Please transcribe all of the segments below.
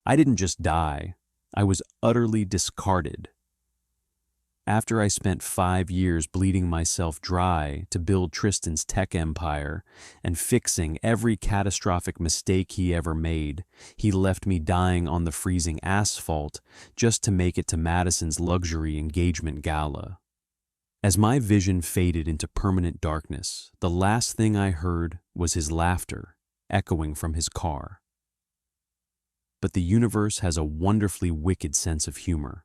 I didn't just die, I was utterly discarded. After I spent 5 years bleeding myself dry to build Tristan's tech empire and fixing every catastrophic mistake he ever made, he left me dying on the freezing asphalt just to make it to Madison's luxury engagement gala. As my vision faded into permanent darkness, the last thing I heard was his laughter echoing from his car. But the universe has a wonderfully wicked sense of humor.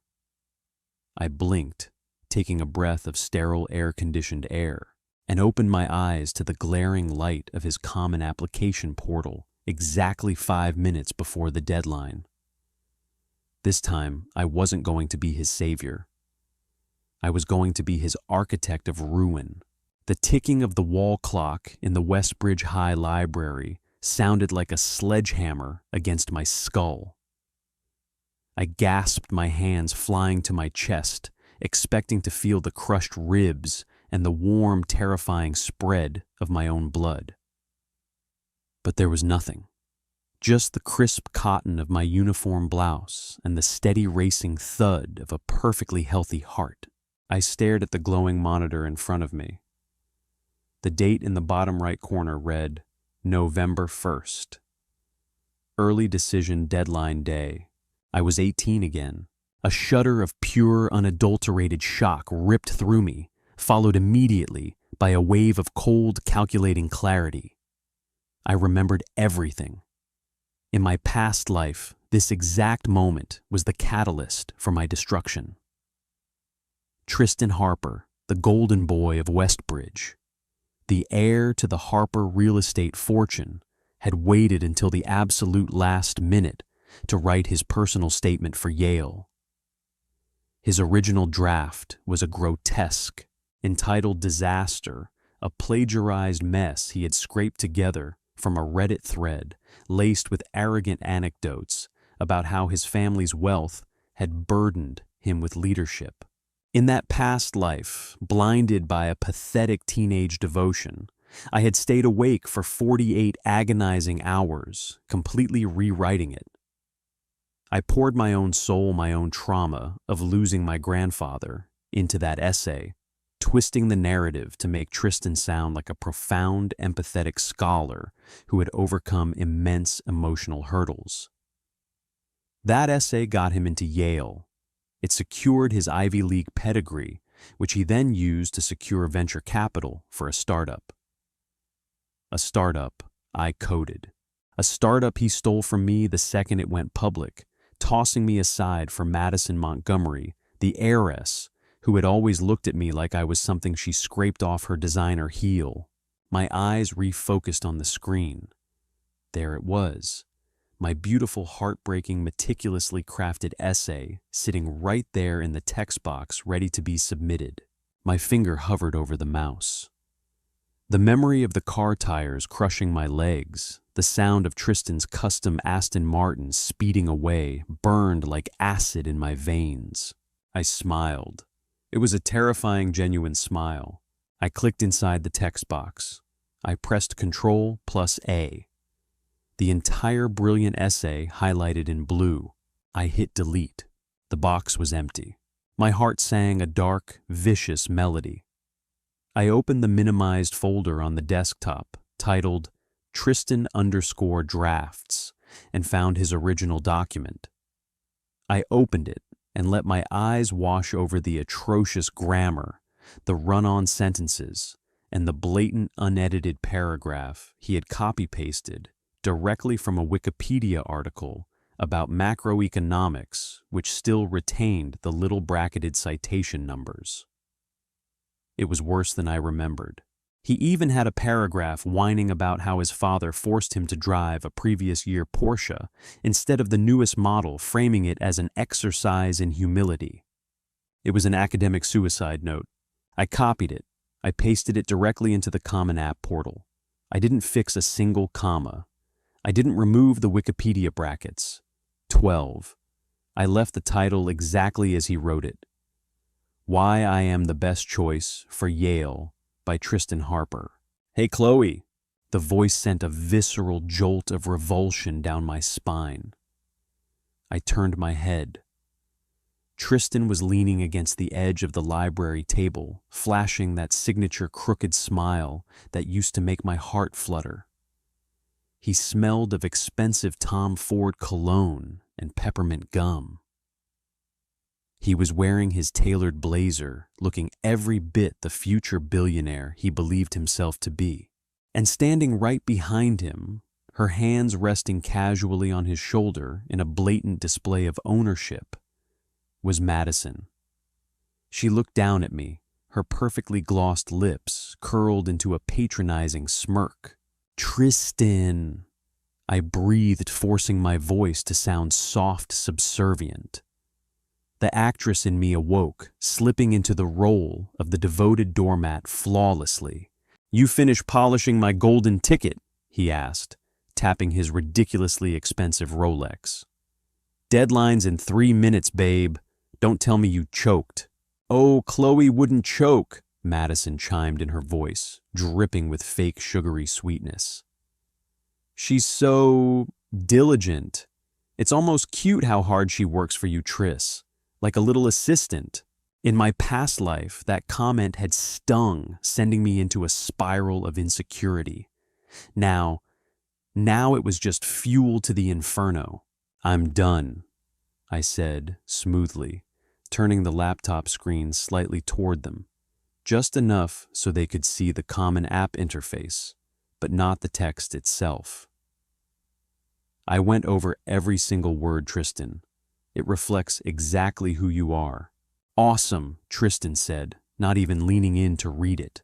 I blinked, taking a breath of sterile air-conditioned air, and opened my eyes to the glaring light of his common application portal exactly 5 minutes before the deadline. This time, I wasn't going to be his savior. I was going to be his architect of ruin. The ticking of the wall clock in the Westbridge High Library sounded like a sledgehammer against my skull. I gasped, my hands flying to my chest, expecting to feel the crushed ribs and the warm, terrifying spread of my own blood. But there was nothing. Just the crisp cotton of my uniform blouse and the steady racing thud of a perfectly healthy heart. I stared at the glowing monitor in front of me. The date in the bottom right corner read, November 1st. Early decision deadline day. I was 18 again. A shudder of pure, unadulterated shock ripped through me, followed immediately by a wave of cold, calculating clarity. I remembered everything. In my past life, this exact moment was the catalyst for my destruction. Tristan Harper, the golden boy of Westbridge, the heir to the Harper real estate fortune, had waited until the absolute last minute to write his personal statement for Yale. His original draft was a grotesque, entitled Disaster, a plagiarized mess he had scraped together from a Reddit thread laced with arrogant anecdotes about how his family's wealth had burdened him with leadership. In that past life, blinded by a pathetic teenage devotion, I had stayed awake for 48 agonizing hours, completely rewriting it. I poured my own soul, my own trauma of losing my grandfather into that essay, twisting the narrative to make Tristan sound like a profound, empathetic scholar who had overcome immense emotional hurdles. That essay got him into Yale. It secured his Ivy League pedigree, which he then used to secure venture capital for a startup. A startup I coded. A startup he stole from me the second it went public, tossing me aside for Madison Montgomery, the heiress who had always looked at me like I was something she scraped off her designer heel. My eyes refocused on the screen. There it was, my beautiful, heartbreaking, meticulously crafted essay sitting right there in the text box ready to be submitted. My finger hovered over the mouse. The memory of the car tires crushing my legs, the sound of Tristan's custom Aston Martin speeding away, burned like acid in my veins. I smiled. It was a terrifying, genuine smile. I clicked inside the text box. I pressed Ctrl+A. The entire brilliant essay highlighted in blue. I hit delete. The box was empty. My heart sang a dark, vicious melody. I opened the minimized folder on the desktop, titled Tristan_drafts, and found his original document. I opened it and let my eyes wash over the atrocious grammar, the run-on sentences, and the blatant, unedited paragraph he had copy-pasted directly from a Wikipedia article about macroeconomics, which still retained the little bracketed citation numbers. It was worse than I remembered. He even had a paragraph whining about how his father forced him to drive a previous year Porsche instead of the newest model, framing it as an exercise in humility. It was an academic suicide note. I copied it. I pasted it directly into the Common App portal. I didn't fix a single comma. I didn't remove the Wikipedia brackets. 12. I left the title exactly as he wrote it. Why I Am the Best Choice for Yale by Tristan Harper. Hey, Chloe. The voice sent a visceral jolt of revulsion down my spine. I turned my head. Tristan was leaning against the edge of the library table, flashing that signature crooked smile that used to make my heart flutter. He smelled of expensive Tom Ford cologne and peppermint gum. He was wearing his tailored blazer, looking every bit the future billionaire he believed himself to be. And standing right behind him, her hands resting casually on his shoulder in a blatant display of ownership, was Madison. She looked down at me, her perfectly glossed lips curled into a patronizing smirk. "Tristan," I breathed, forcing my voice to sound soft, subservient. The actress in me awoke, slipping into the role of the devoted doormat flawlessly. "You finished polishing my golden ticket?" he asked, tapping his ridiculously expensive Rolex. "Deadline's in 3 minutes, babe. Don't tell me you choked." "Oh, Chloe wouldn't choke," Madison chimed in her voice, dripping with fake sugary sweetness. "She's so diligent. It's almost cute how hard she works for you, Tris, like a little assistant." In my past life, that comment had stung, sending me into a spiral of insecurity. Now it was just fuel to the inferno. "I'm done," I said smoothly, turning the laptop screen slightly toward them, just enough so they could see the common app interface, but not the text itself. "I went over every single word, Tristan. It reflects exactly who you are." "Awesome," Tristan said, not even leaning in to read it.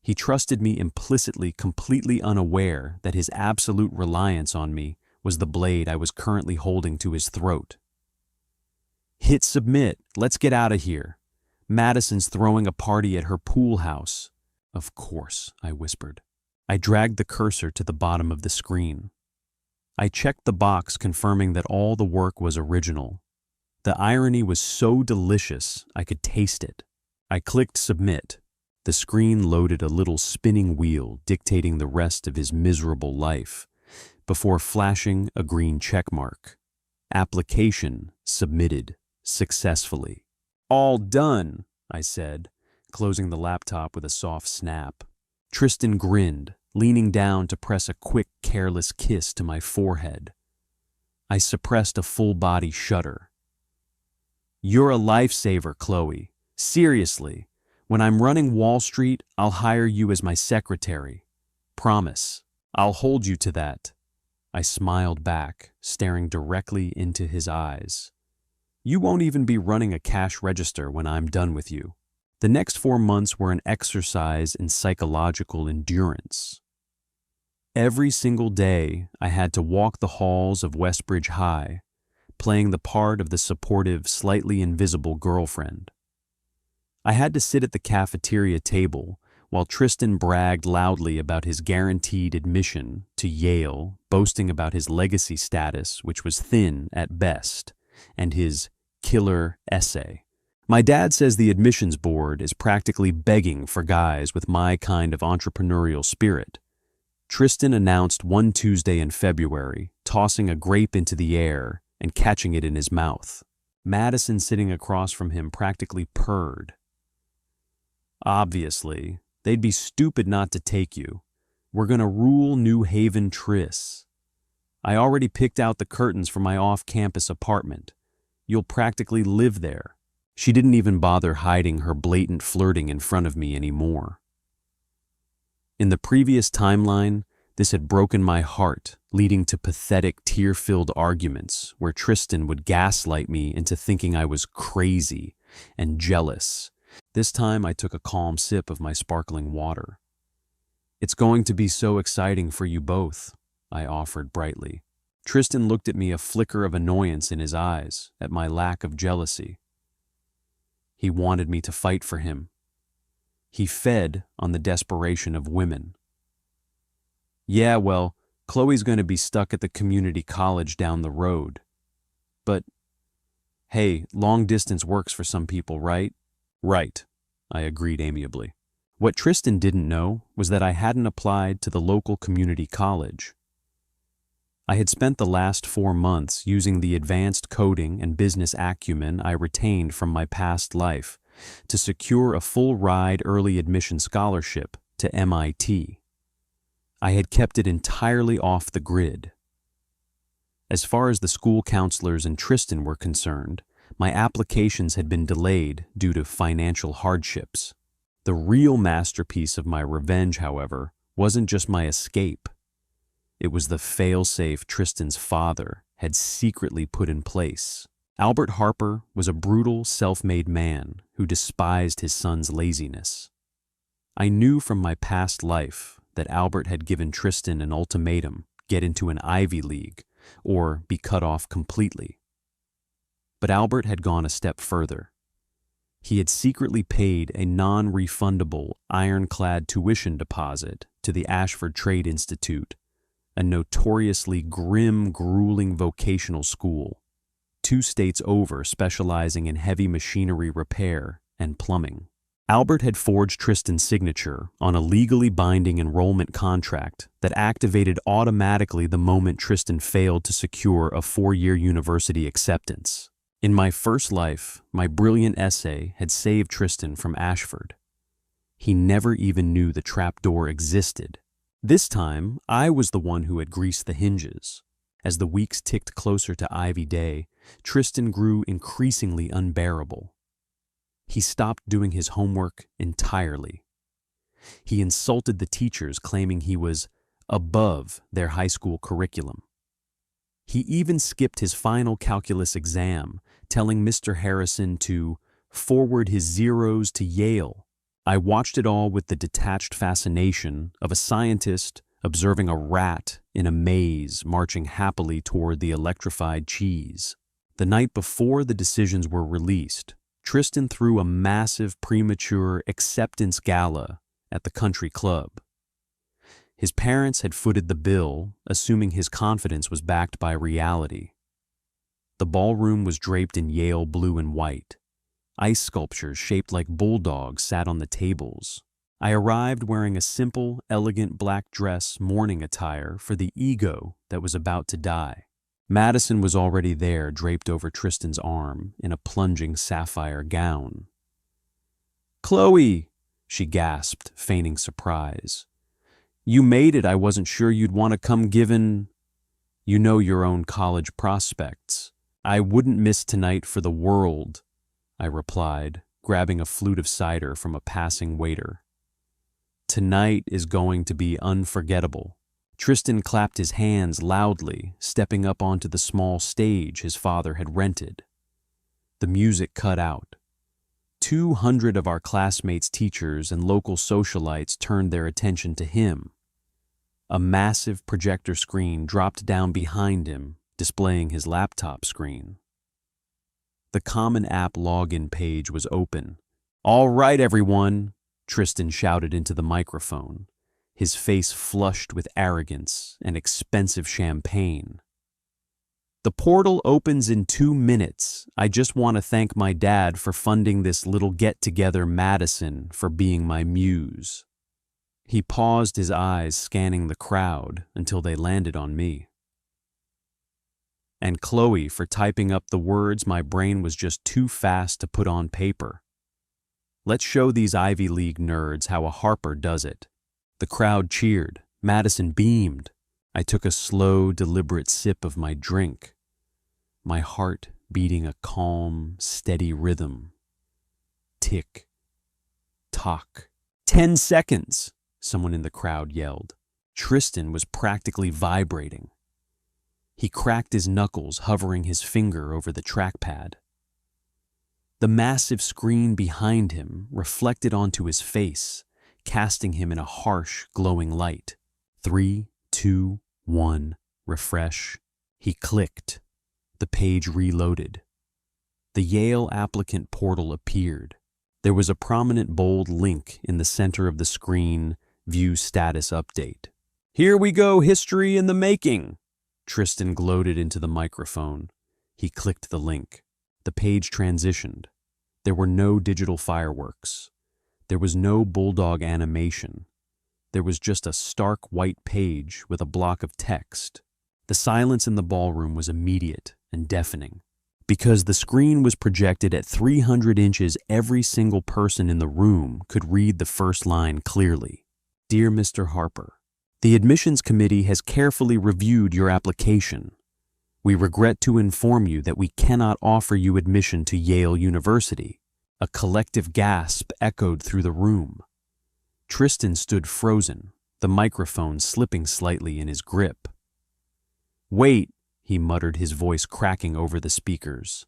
He trusted me implicitly, completely unaware that his absolute reliance on me was the blade I was currently holding to his throat. "Hit submit. Let's get out of here. Madison's throwing a party at her pool house." "Of course," I whispered. I dragged the cursor to the bottom of the screen. I checked the box confirming that all the work was original. The irony was so delicious I could taste it. I clicked submit. The screen loaded a little spinning wheel dictating the rest of his miserable life, before flashing a green check mark. "Application submitted successfully." "All done," I said, closing the laptop with a soft snap. Tristan grinned, leaning down to press a quick, careless kiss to my forehead. I suppressed a full-body shudder. "You're a lifesaver, Chloe. Seriously, when I'm running Wall Street, I'll hire you as my secretary. Promise, I'll hold you to that." I smiled back, staring directly into his eyes. "You won't even be running a cash register when I'm done with you." The next 4 months were an exercise in psychological endurance. Every single day, I had to walk the halls of Westbridge High, playing the part of the supportive, slightly invisible girlfriend. I had to sit at the cafeteria table while Tristan bragged loudly about his guaranteed admission to Yale, boasting about his legacy status, which was thin at best, and his killer essay. My dad says the admissions board is practically begging for guys with my kind of entrepreneurial spirit. Tristan announced one Tuesday in February, tossing a grape into the air and catching it in his mouth. Madison, sitting across from him, practically purred. "Obviously, they'd be stupid not to take you. We're gonna rule New Haven, Tris. I already picked out the curtains for my off-campus apartment. You'll practically live there." She didn't even bother hiding her blatant flirting in front of me anymore. In the previous timeline, this had broken my heart, leading to pathetic, tear-filled arguments where Tristan would gaslight me into thinking I was crazy and jealous. This time I took a calm sip of my sparkling water. "It's going to be so exciting for you both," I offered brightly. Tristan looked at me, a flicker of annoyance in his eyes at my lack of jealousy. He wanted me to fight for him. He fed on the desperation of women. "Yeah, well, Chloe's going to be stuck at the community college down the road. But, hey, long distance works for some people, right?" "Right," I agreed amiably. What Tristan didn't know was that I hadn't applied to the local community college. I had spent the last 4 months using the advanced coding and business acumen I retained from my past life to secure a full-ride early admission scholarship to MIT. I had kept it entirely off the grid. As far as the school counselors and Tristan were concerned, my applications had been delayed due to financial hardships. The real masterpiece of my revenge, however, wasn't just my escape. It was the fail-safe Tristan's father had secretly put in place. Albert Harper was a brutal, self-made man who despised his son's laziness. I knew from my past life that Albert had given Tristan an ultimatum: get into an Ivy League or be cut off completely. But Albert had gone a step further. He had secretly paid a non-refundable ironclad tuition deposit to the Ashford Trade Institute, a notoriously grim, grueling vocational school, 2 states over, specializing in heavy machinery repair and plumbing. Albert had forged Tristan's signature on a legally binding enrollment contract that activated automatically the moment Tristan failed to secure a 4-year university acceptance. In my first life, my brilliant essay had saved Tristan from Ashford. He never even knew the trapdoor existed. This time, I was the one who had greased the hinges. As the weeks ticked closer to Ivy Day, Tristan grew increasingly unbearable. He stopped doing his homework entirely. He insulted the teachers, claiming he was above their high school curriculum. He even skipped his final calculus exam, telling Mr. Harrison to forward his zeros to Yale. I watched it all with the detached fascination of a scientist observing a rat in a maze marching happily toward the electrified cheese. The night before the decisions were released, Tristan threw a massive premature acceptance gala at the country club. His parents had footed the bill, assuming his confidence was backed by reality. The ballroom was draped in Yale blue and white. Ice sculptures shaped like bulldogs sat on the tables. I arrived wearing a simple, elegant black dress morning attire for the ego that was about to die. Madison was already there, draped over Tristan's arm in a plunging sapphire gown. "Chloe," she gasped, feigning surprise. "You made it. I wasn't sure you'd want to come given, you know, your own college prospects." "I wouldn't miss tonight for the world," I replied, grabbing a flute of cider from a passing waiter. "Tonight is going to be unforgettable." Tristan clapped his hands loudly, stepping up onto the small stage his father had rented. The music cut out. 200 of our classmates' teachers and local socialites turned their attention to him. A massive projector screen dropped down behind him, displaying his laptop screen. The Common App login page was open. "All right, everyone," Tristan shouted into the microphone, his face flushed with arrogance and expensive champagne. "The portal opens in 2 minutes. I just want to thank my dad for funding this little get-together, Madison for being my muse." He paused, his eyes scanning the crowd until they landed on me. "And Chloe for typing up the words my brain was just too fast to put on paper. Let's show these Ivy League nerds how a Harper does it." The crowd cheered. Madison beamed. I took a slow, deliberate sip of my drink, my heart beating a calm, steady rhythm. Tick, tock. 10 seconds, someone in the crowd yelled. Tristan was practically vibrating. He cracked his knuckles, hovering his finger over the trackpad. The massive screen behind him reflected onto his face, casting him in a harsh, glowing light. 3, 2, 1, refresh. He clicked. The page reloaded. The Yale applicant portal appeared. There was a prominent bold link in the center of the screen, View Status Update. "Here we go, history in the making," Tristan gloated into the microphone. He clicked the link. The page transitioned. There were no digital fireworks. There was no bulldog animation. There was just a stark white page with a block of text. The silence in the ballroom was immediate and deafening. Because the screen was projected at 300 inches, every single person in the room could read the first line clearly. Dear Mr. Harper, the admissions committee has carefully reviewed your application. We regret to inform you that we cannot offer you admission to Yale University. A collective gasp echoed through the room. Tristan stood frozen, the microphone slipping slightly in his grip. Wait, he muttered, his voice cracking over the speakers.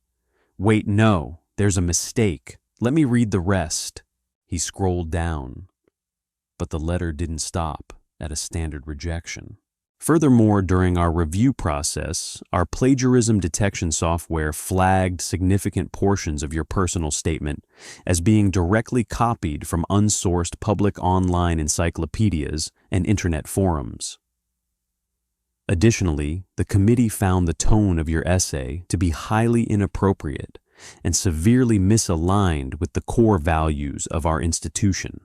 Wait, no, there's a mistake. Let me read the rest. He scrolled down, but the letter didn't stop at a standard rejection. Furthermore, during our review process, our plagiarism detection software flagged significant portions of your personal statement as being directly copied from unsourced public online encyclopedias and internet forums. Additionally, the committee found the tone of your essay to be highly inappropriate and severely misaligned with the core values of our institution.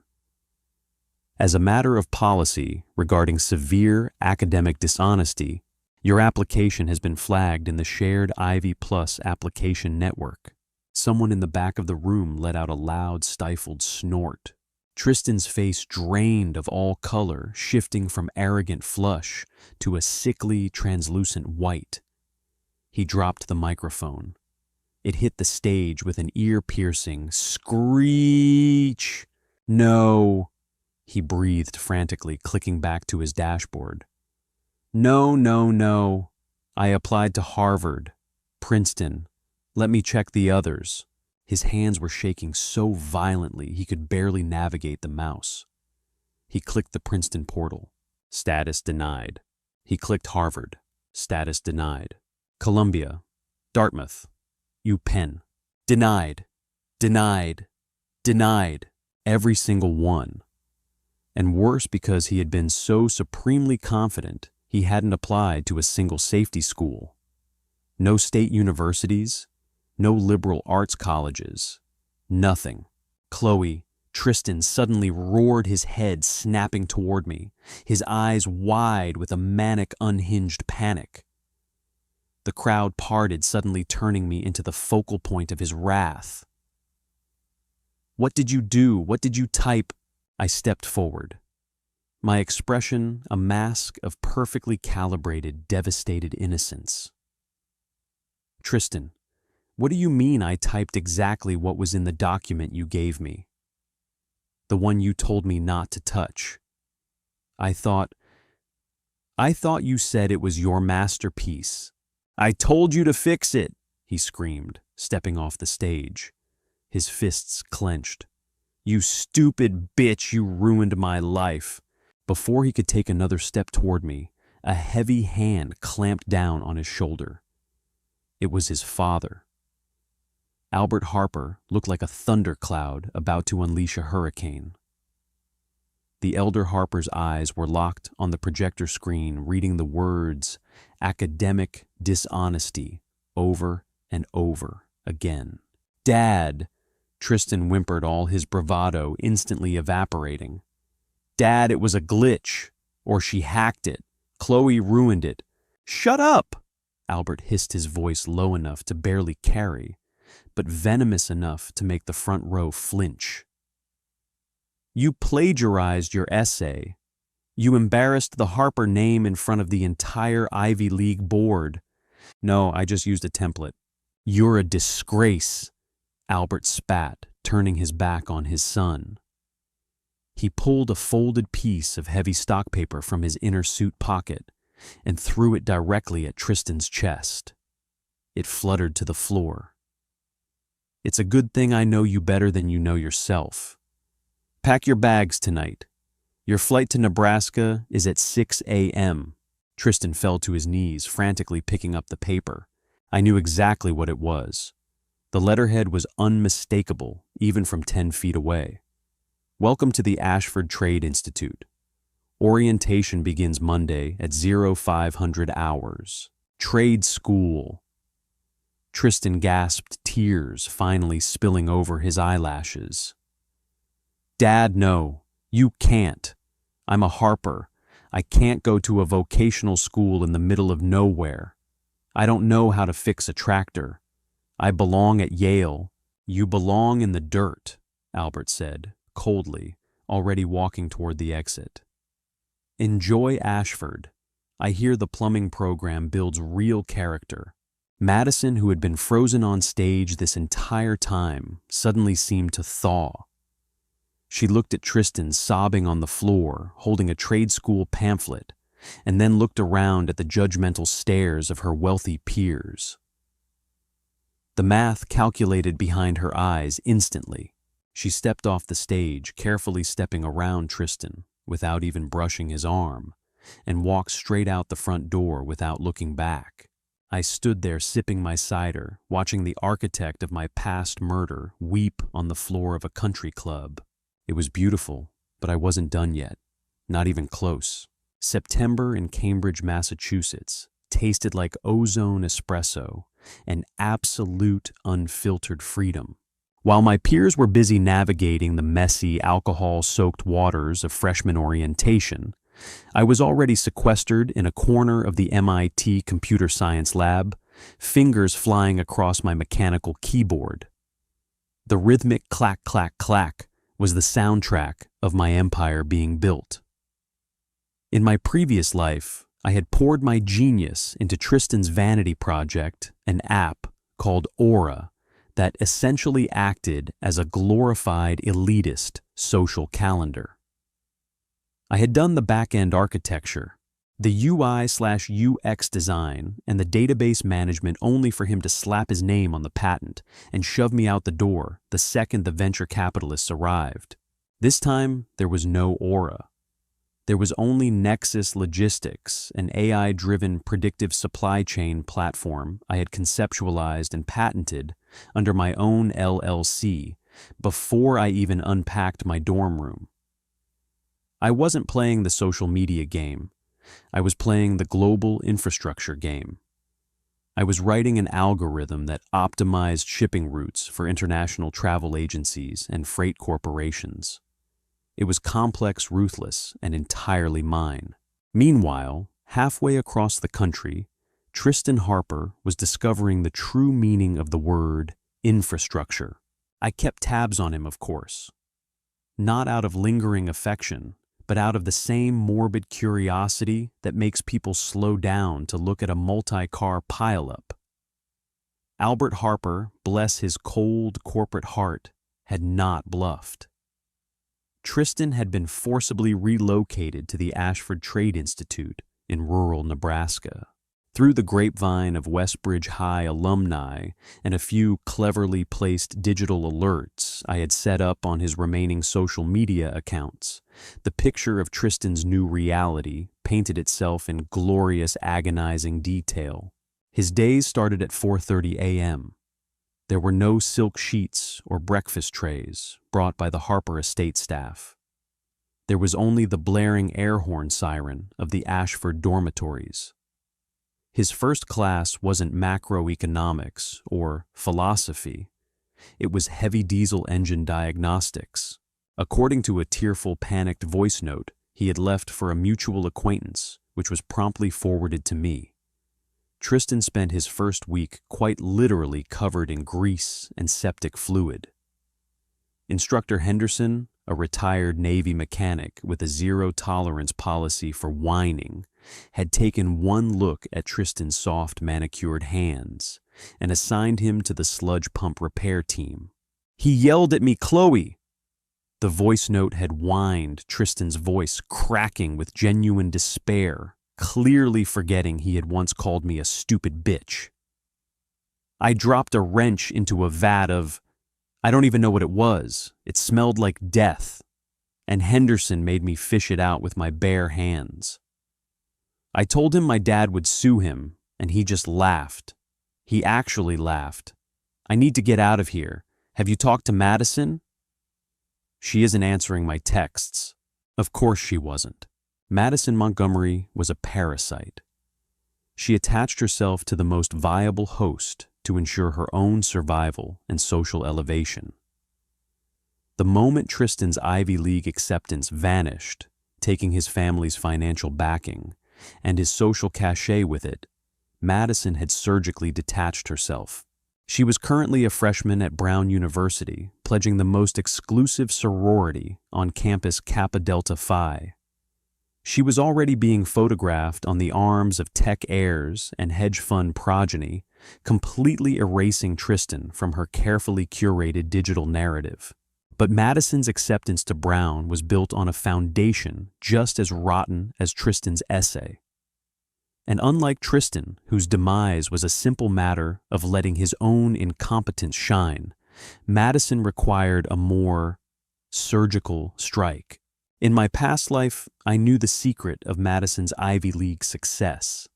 As a matter of policy regarding severe academic dishonesty, your application has been flagged in the shared Ivy Plus application network. Someone in the back of the room let out a loud, stifled snort. Tristan's face drained of all color, shifting from arrogant flush to a sickly, translucent white. He dropped the microphone. It hit the stage with an ear-piercing screech. No, he breathed frantically, clicking back to his dashboard. No. I applied to Harvard, Princeton. Let me check the others. His hands were shaking so violently he could barely navigate the mouse. He clicked the Princeton portal. Status denied. He clicked Harvard. Status denied. Columbia, Dartmouth, UPenn. Denied. Every single one. And worse, because he had been so supremely confident he hadn't applied to a single safety school. No state universities, no liberal arts colleges, nothing. Chloe, Tristan suddenly roared, his head snapping toward me, his eyes wide with a manic, unhinged panic. The crowd parted, suddenly turning me into the focal point of his wrath. What did you do? What did you type? I stepped forward. My expression a mask of perfectly calibrated, devastated innocence. Tristan, what do you mean I typed exactly what was in the document you gave me? The one you told me not to touch. I thought you said it was your masterpiece. I told you to fix it, he screamed, stepping off the stage. His fists clenched. You stupid bitch, you ruined my life. Before he could take another step toward me, a heavy hand clamped down on his shoulder. It was his father. Albert Harper looked like a thundercloud about to unleash a hurricane. The elder Harper's eyes were locked on the projector screen, reading the words academic dishonesty over and over again. Dad! Tristan whimpered, all his bravado instantly evaporating. Dad, it was a glitch, or she hacked it. Chloe ruined it. Shut up! Albert hissed, his voice low enough to barely carry, but venomous enough to make the front row flinch. You plagiarized your essay. You embarrassed the Harper name in front of the entire Ivy League board. No, I just used a template. You're a disgrace. Albert spat, turning his back on his son. He pulled a folded piece of heavy stock paper from his inner suit pocket and threw it directly at Tristan's chest. It fluttered to the floor. It's a good thing I know you better than you know yourself. Pack your bags tonight. Your flight to Nebraska is at 6 a.m. Tristan fell to his knees, frantically picking up the paper. I knew exactly what it was. The letterhead was unmistakable, even from 10 feet away. Welcome to the Ashford Trade Institute. Orientation begins Monday at 0500 hours. Trade school. Tristan gasped, tears finally spilling over his eyelashes. Dad, no, you can't. I'm a Harper. I can't go to a vocational school in the middle of nowhere. I don't know how to fix a tractor. I belong at Yale. You belong in the dirt, Albert said, coldly, already walking toward the exit. Enjoy Ashford. I hear the plumbing program builds real character. Madison, who had been frozen on stage this entire time, suddenly seemed to thaw. She looked at Tristan sobbing on the floor, holding a trade school pamphlet, and then looked around at the judgmental stares of her wealthy peers. The math calculated behind her eyes instantly. She stepped off the stage, carefully stepping around Tristan, without even brushing his arm, and walked straight out the front door without looking back. I stood there sipping my cider, watching the architect of my past murder weep on the floor of a country club. It was beautiful, but I wasn't done yet. Not even close. September in Cambridge, Massachusetts, tasted like ozone espresso and absolute unfiltered freedom. While my peers were busy navigating the messy, alcohol-soaked waters of freshman orientation, I was already sequestered in a corner of the MIT computer science lab, fingers flying across my mechanical keyboard. The rhythmic clack, clack, clack was the soundtrack of my empire being built. In my previous life, I had poured my genius into Tristan's vanity project, an app called Aura that essentially acted as a glorified elitist social calendar. I had done the back-end architecture, the UI/UX design, and the database management only for him to slap his name on the patent and shove me out the door the second the venture capitalists arrived. This time, there was no Aura. There was only Nexus Logistics, an AI-driven predictive supply chain platform I had conceptualized and patented under my own LLC before I even unpacked my dorm room. I wasn't playing the social media game. I was playing the global infrastructure game. I was writing an algorithm that optimized shipping routes for international travel agencies and freight corporations. It was complex, ruthless, and entirely mine. Meanwhile, halfway across the country, Tristan Harper was discovering the true meaning of the word infrastructure. I kept tabs on him, of course. Not out of lingering affection, but out of the same morbid curiosity that makes people slow down to look at a multi-car pileup. Albert Harper, bless his cold corporate heart, had not bluffed. Tristan had been forcibly relocated to the Ashford Trade Institute in rural Nebraska. Through the grapevine of Westbridge High alumni and a few cleverly placed digital alerts I had set up on his remaining social media accounts, the picture of Tristan's new reality painted itself in glorious, agonizing detail. His days started at 4:30 a.m. There were no silk sheets or breakfast trays brought by the Harper estate staff. There was only the blaring air horn siren of the Ashford dormitories. His first class wasn't macroeconomics or philosophy. It was heavy diesel engine diagnostics. According to a tearful, panicked voice note he had left for a mutual acquaintance, which was promptly forwarded to me. Tristan spent his first week quite literally covered in grease and septic fluid. Instructor Henderson, a retired Navy mechanic with a zero-tolerance policy for whining, had taken one look at Tristan's soft, manicured hands and assigned him to the sludge pump repair team. "He yelled at me, Chloe!" The voice note had whined, Tristan's voice cracking with genuine despair, clearly forgetting he had once called me a stupid bitch. I dropped a wrench into a vat of, I don't even know what it was. It smelled like death, and Henderson made me fish it out with my bare hands. I told him my dad would sue him, and he just laughed. He actually laughed. "I need to get out of here. Have you talked to Madison?" She isn't answering my texts. Of course she wasn't. Madison Montgomery was a parasite. She attached herself to the most viable host to ensure her own survival and social elevation. The moment Tristan's Ivy League acceptance vanished, taking his family's financial backing and his social cachet with it, Madison had surgically detached herself. She was currently a freshman at Brown University, pledging the most exclusive sorority on campus Kappa Delta Phi. She was already being photographed on the arms of tech heirs and hedge fund progeny, completely erasing Tristan from her carefully curated digital narrative. But Madison's acceptance to Brown was built on a foundation just as rotten as Tristan's essay. And unlike Tristan, whose demise was a simple matter of letting his own incompetence shine, Madison required a more surgical strike. In my past life, I knew the secret of Madison's Ivy League success.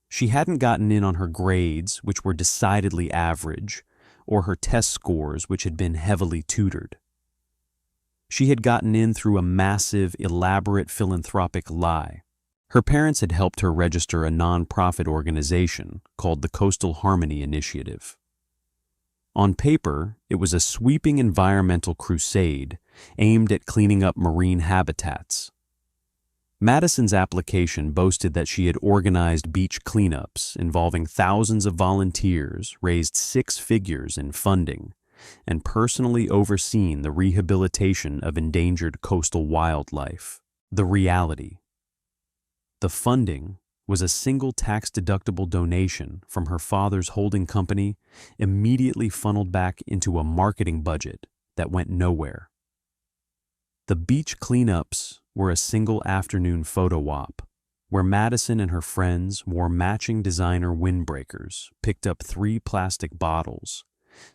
She hadn't gotten in on her grades, which were decidedly average, or her test scores, which had been heavily tutored. She had gotten in through a massive, elaborate philanthropic lie. Her parents had helped her register a nonprofit organization called the Coastal Harmony Initiative. On paper, it was a sweeping environmental crusade aimed at cleaning up marine habitats. Madison's application boasted that she had organized beach cleanups involving thousands of volunteers, raised 6 figures in funding, and personally overseen the rehabilitation of endangered coastal wildlife. The reality: the funding was a single tax-deductible donation from her father's holding company, immediately funneled back into a marketing budget that went nowhere. The beach cleanups were a single afternoon photo op, where Madison and her friends wore matching designer windbreakers, picked up 3 plastic bottles,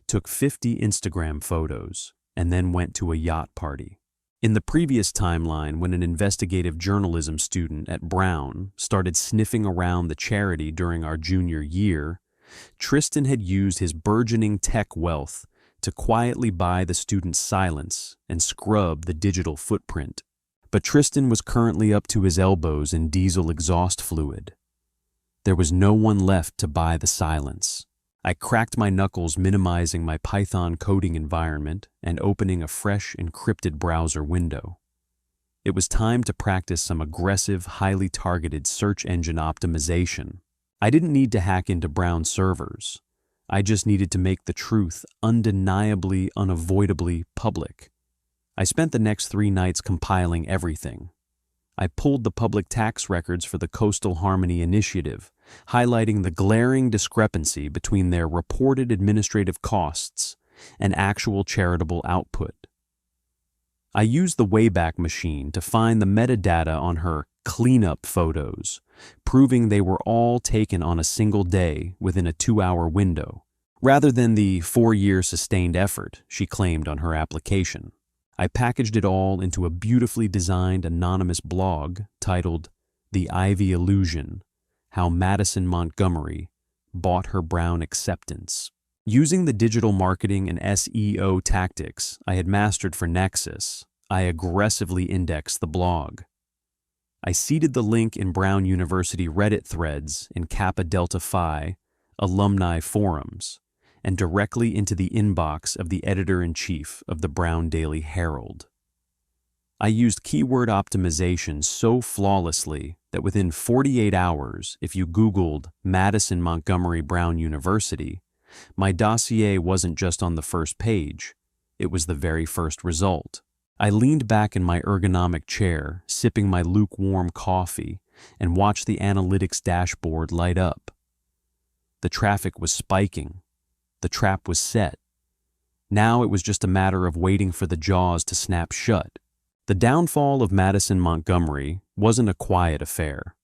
took 50 Instagram photos, and then went to a yacht party. In the previous timeline, when an investigative journalism student at Brown started sniffing around the charity during our junior year, Tristan had used his burgeoning tech wealth to quietly buy the student's silence and scrub the digital footprint. But Tristan was currently up to his elbows in diesel exhaust fluid. There was no one left to buy the silence. I cracked my knuckles, minimizing my Python coding environment and opening a fresh encrypted browser window. It was time to practice some aggressive, highly targeted search engine optimization. I didn't need to hack into Brown servers. I just needed to make the truth undeniably, unavoidably public. I spent the next 3 nights compiling everything. I pulled the public tax records for the Coastal Harmony Initiative, highlighting the glaring discrepancy between their reported administrative costs and actual charitable output. I used the Wayback Machine to find the metadata on her cleanup photos, proving they were all taken on a single day within a 2-hour window, rather than the 4-year sustained effort she claimed on her application. I packaged it all into a beautifully designed anonymous blog titled The Ivy Illusion: How Madison Montgomery Bought Her Brown Acceptance. Using the digital marketing and SEO tactics I had mastered for Nexus, I aggressively indexed the blog. I seeded the link in Brown University Reddit threads in Kappa Delta Phi alumni forums, and directly into the inbox of the editor-in-chief of the Brown Daily Herald. I used keyword optimization so flawlessly that within 48 hours, if you Googled Madison Montgomery Brown University, my dossier wasn't just on the first page, it was the very first result. I leaned back in my ergonomic chair, sipping my lukewarm coffee, and watched the analytics dashboard light up. The traffic was spiking. The trap was set. Now it was just a matter of waiting for the jaws to snap shut. The downfall of Madison Montgomery wasn't a quiet affair.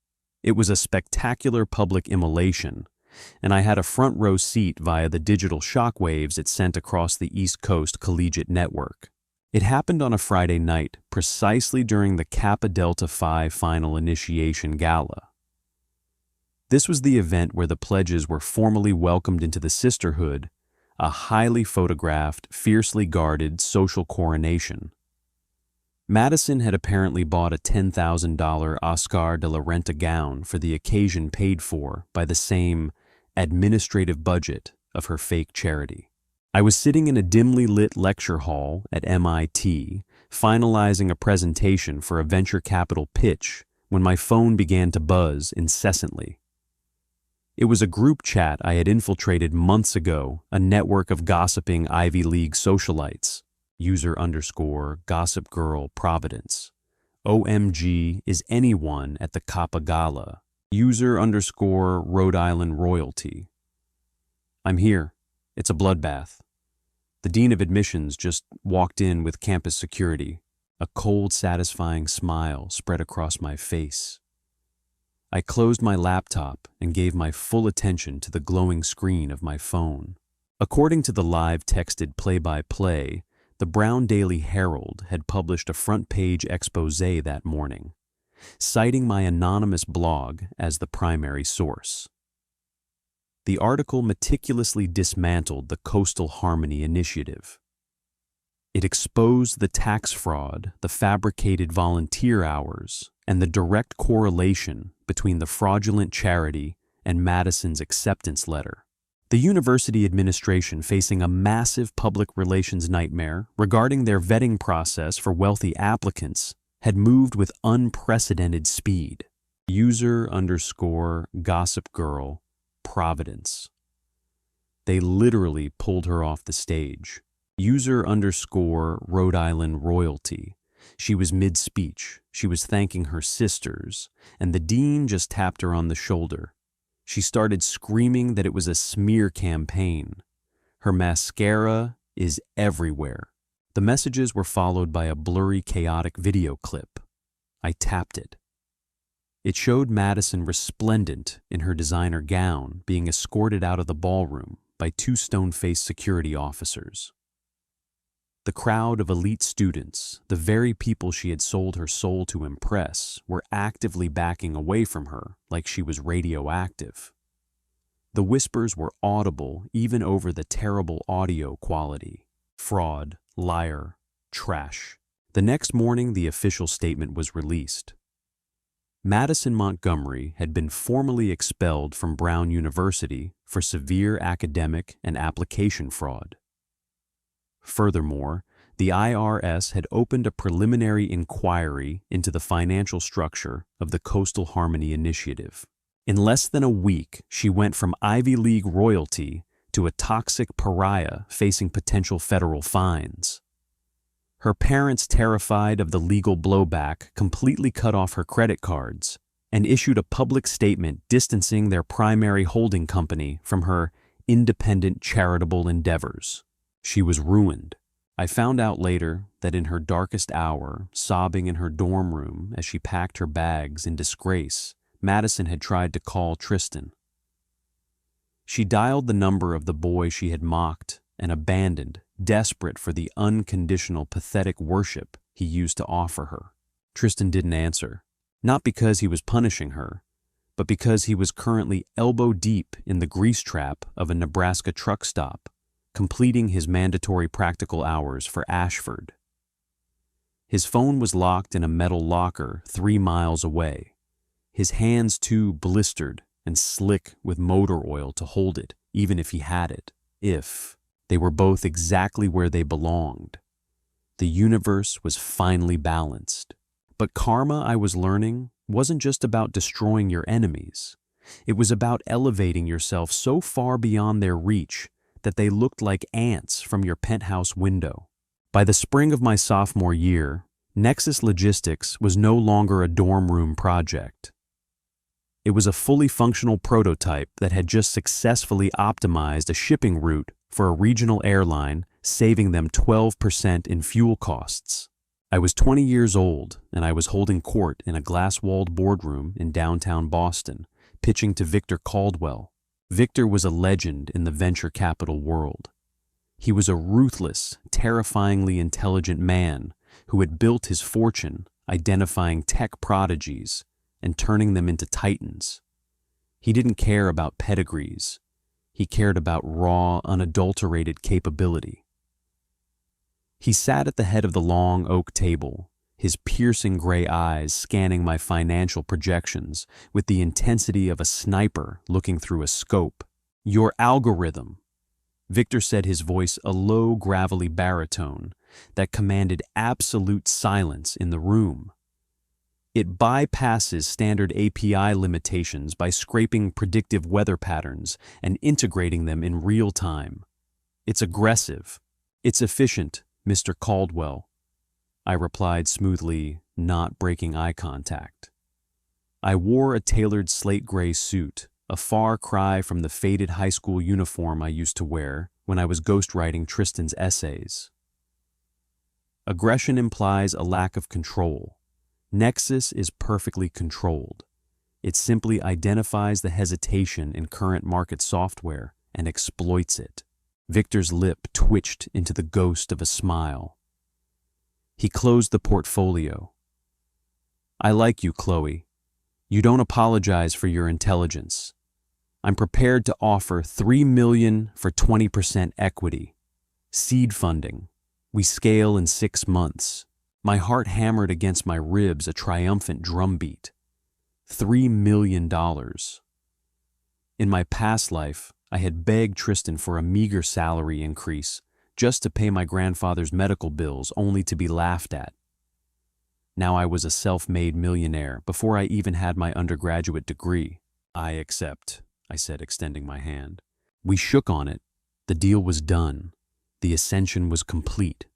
It was a spectacular public immolation, and I had a front row seat via the digital shockwaves it sent across the East Coast collegiate network. It happened on a Friday night, precisely during the Kappa Delta Phi final initiation gala. This was the event where the pledges were formally welcomed into the sisterhood, a highly photographed, fiercely guarded social coronation. Madison had apparently bought a $10,000 Oscar de la Renta gown for the occasion, paid for by the same administrative budget of her fake charity. I was sitting in a dimly lit lecture hall at MIT, finalizing a presentation for a venture capital pitch when my phone began to buzz incessantly. It was a group chat I had infiltrated months ago, a network of gossiping Ivy League socialites. User_Gossip Girl Providence. OMG is anyone at the Kappa Gala. User_Rhode Island Royalty. I'm here. It's a bloodbath. The dean of admissions just walked in with campus security. A cold, satisfying smile spread across my face. I closed my laptop and gave my full attention to the glowing screen of my phone. According to the live texted play-by-play, the Brown Daily Herald had published a front-page expose that morning, citing my anonymous blog as the primary source. The article meticulously dismantled the Coastal Harmony Initiative. It exposed the tax fraud, the fabricated volunteer hours, and the direct correlation between the fraudulent charity and Madison's acceptance letter. The university administration, facing a massive public relations nightmare regarding their vetting process for wealthy applicants, had moved with unprecedented speed. User_Gossip Girl Providence. They literally pulled her off the stage. User_Rhode Island Royalty. She was mid-speech. She was thanking her sisters, and the dean just tapped her on the shoulder. She started screaming that it was a smear campaign. Her mascara is everywhere. The messages were followed by a blurry, chaotic video clip. I tapped it. It showed Madison resplendent in her designer gown, being escorted out of the ballroom by two stone-faced security officers. The crowd of elite students, the very people she had sold her soul to impress, were actively backing away from her like she was radioactive. The whispers were audible even over the terrible audio quality. Fraud, liar, trash. The next morning, the official statement was released. Madison Montgomery had been formally expelled from Brown University for severe academic and application fraud. Furthermore, the IRS had opened a preliminary inquiry into the financial structure of the Coastal Harmony Initiative. In less than a week, she went from Ivy League royalty to a toxic pariah facing potential federal fines. Her parents, terrified of the legal blowback, completely cut off her credit cards and issued a public statement distancing their primary holding company from her independent charitable endeavors. She was ruined. I found out later that in her darkest hour, sobbing in her dorm room as she packed her bags in disgrace, Madison had tried to call Tristan. She dialed the number of the boy she had mocked and abandoned, desperate for the unconditional, pathetic worship he used to offer her. Tristan didn't answer, not because he was punishing her, but because he was currently elbow-deep in the grease trap of a Nebraska truck stop, completing his mandatory practical hours for Ashford. His phone was locked in a metal locker 3 miles away, his hands too blistered and slick with motor oil to hold it, even if he had it. If they were both exactly where they belonged. The universe was finally balanced. But karma, I was learning, wasn't just about destroying your enemies. It was about elevating yourself so far beyond their reach that they looked like ants from your penthouse window. By the spring of my sophomore year, Nexus Logistics was no longer a dorm room project. It was a fully functional prototype that had just successfully optimized a shipping route for a regional airline, saving them 12% in fuel costs. I was 20 years old, and I was holding court in a glass-walled boardroom in downtown Boston, pitching to Victor Caldwell. Victor was a legend in the venture capital world. He was a ruthless, terrifyingly intelligent man who had built his fortune identifying tech prodigies and turning them into titans. He didn't care about pedigrees. He cared about raw, unadulterated capability. He sat at the head of the long oak table, his piercing gray eyes scanning my financial projections with the intensity of a sniper looking through a scope. "Your algorithm," Victor said, his voice a low, gravelly baritone, that commanded absolute silence in the room. It bypasses standard API limitations by scraping predictive weather patterns and integrating them in real time. It's aggressive. It's efficient, Mr. Caldwell, I replied smoothly, not breaking eye contact. I wore a tailored slate gray suit, a far cry from the faded high school uniform I used to wear when I was ghostwriting Tristan's essays. Aggression implies a lack of control. Nexus is perfectly controlled. It simply identifies the hesitation in current market software and exploits it. Victor's lip twitched into the ghost of a smile. He closed the portfolio. I like you, Chloe. You don't apologize for your intelligence. I'm prepared to offer $3 million for 20% equity. Seed funding. We scale in 6 months. My heart hammered against my ribs a triumphant drumbeat. $3 million. In my past life, I had begged Tristan for a meager salary increase just to pay my grandfather's medical bills, only to be laughed at. Now I was a self-made millionaire before I even had my undergraduate degree. I accept, I said, extending my hand. We shook on it. The deal was done. The ascension was complete.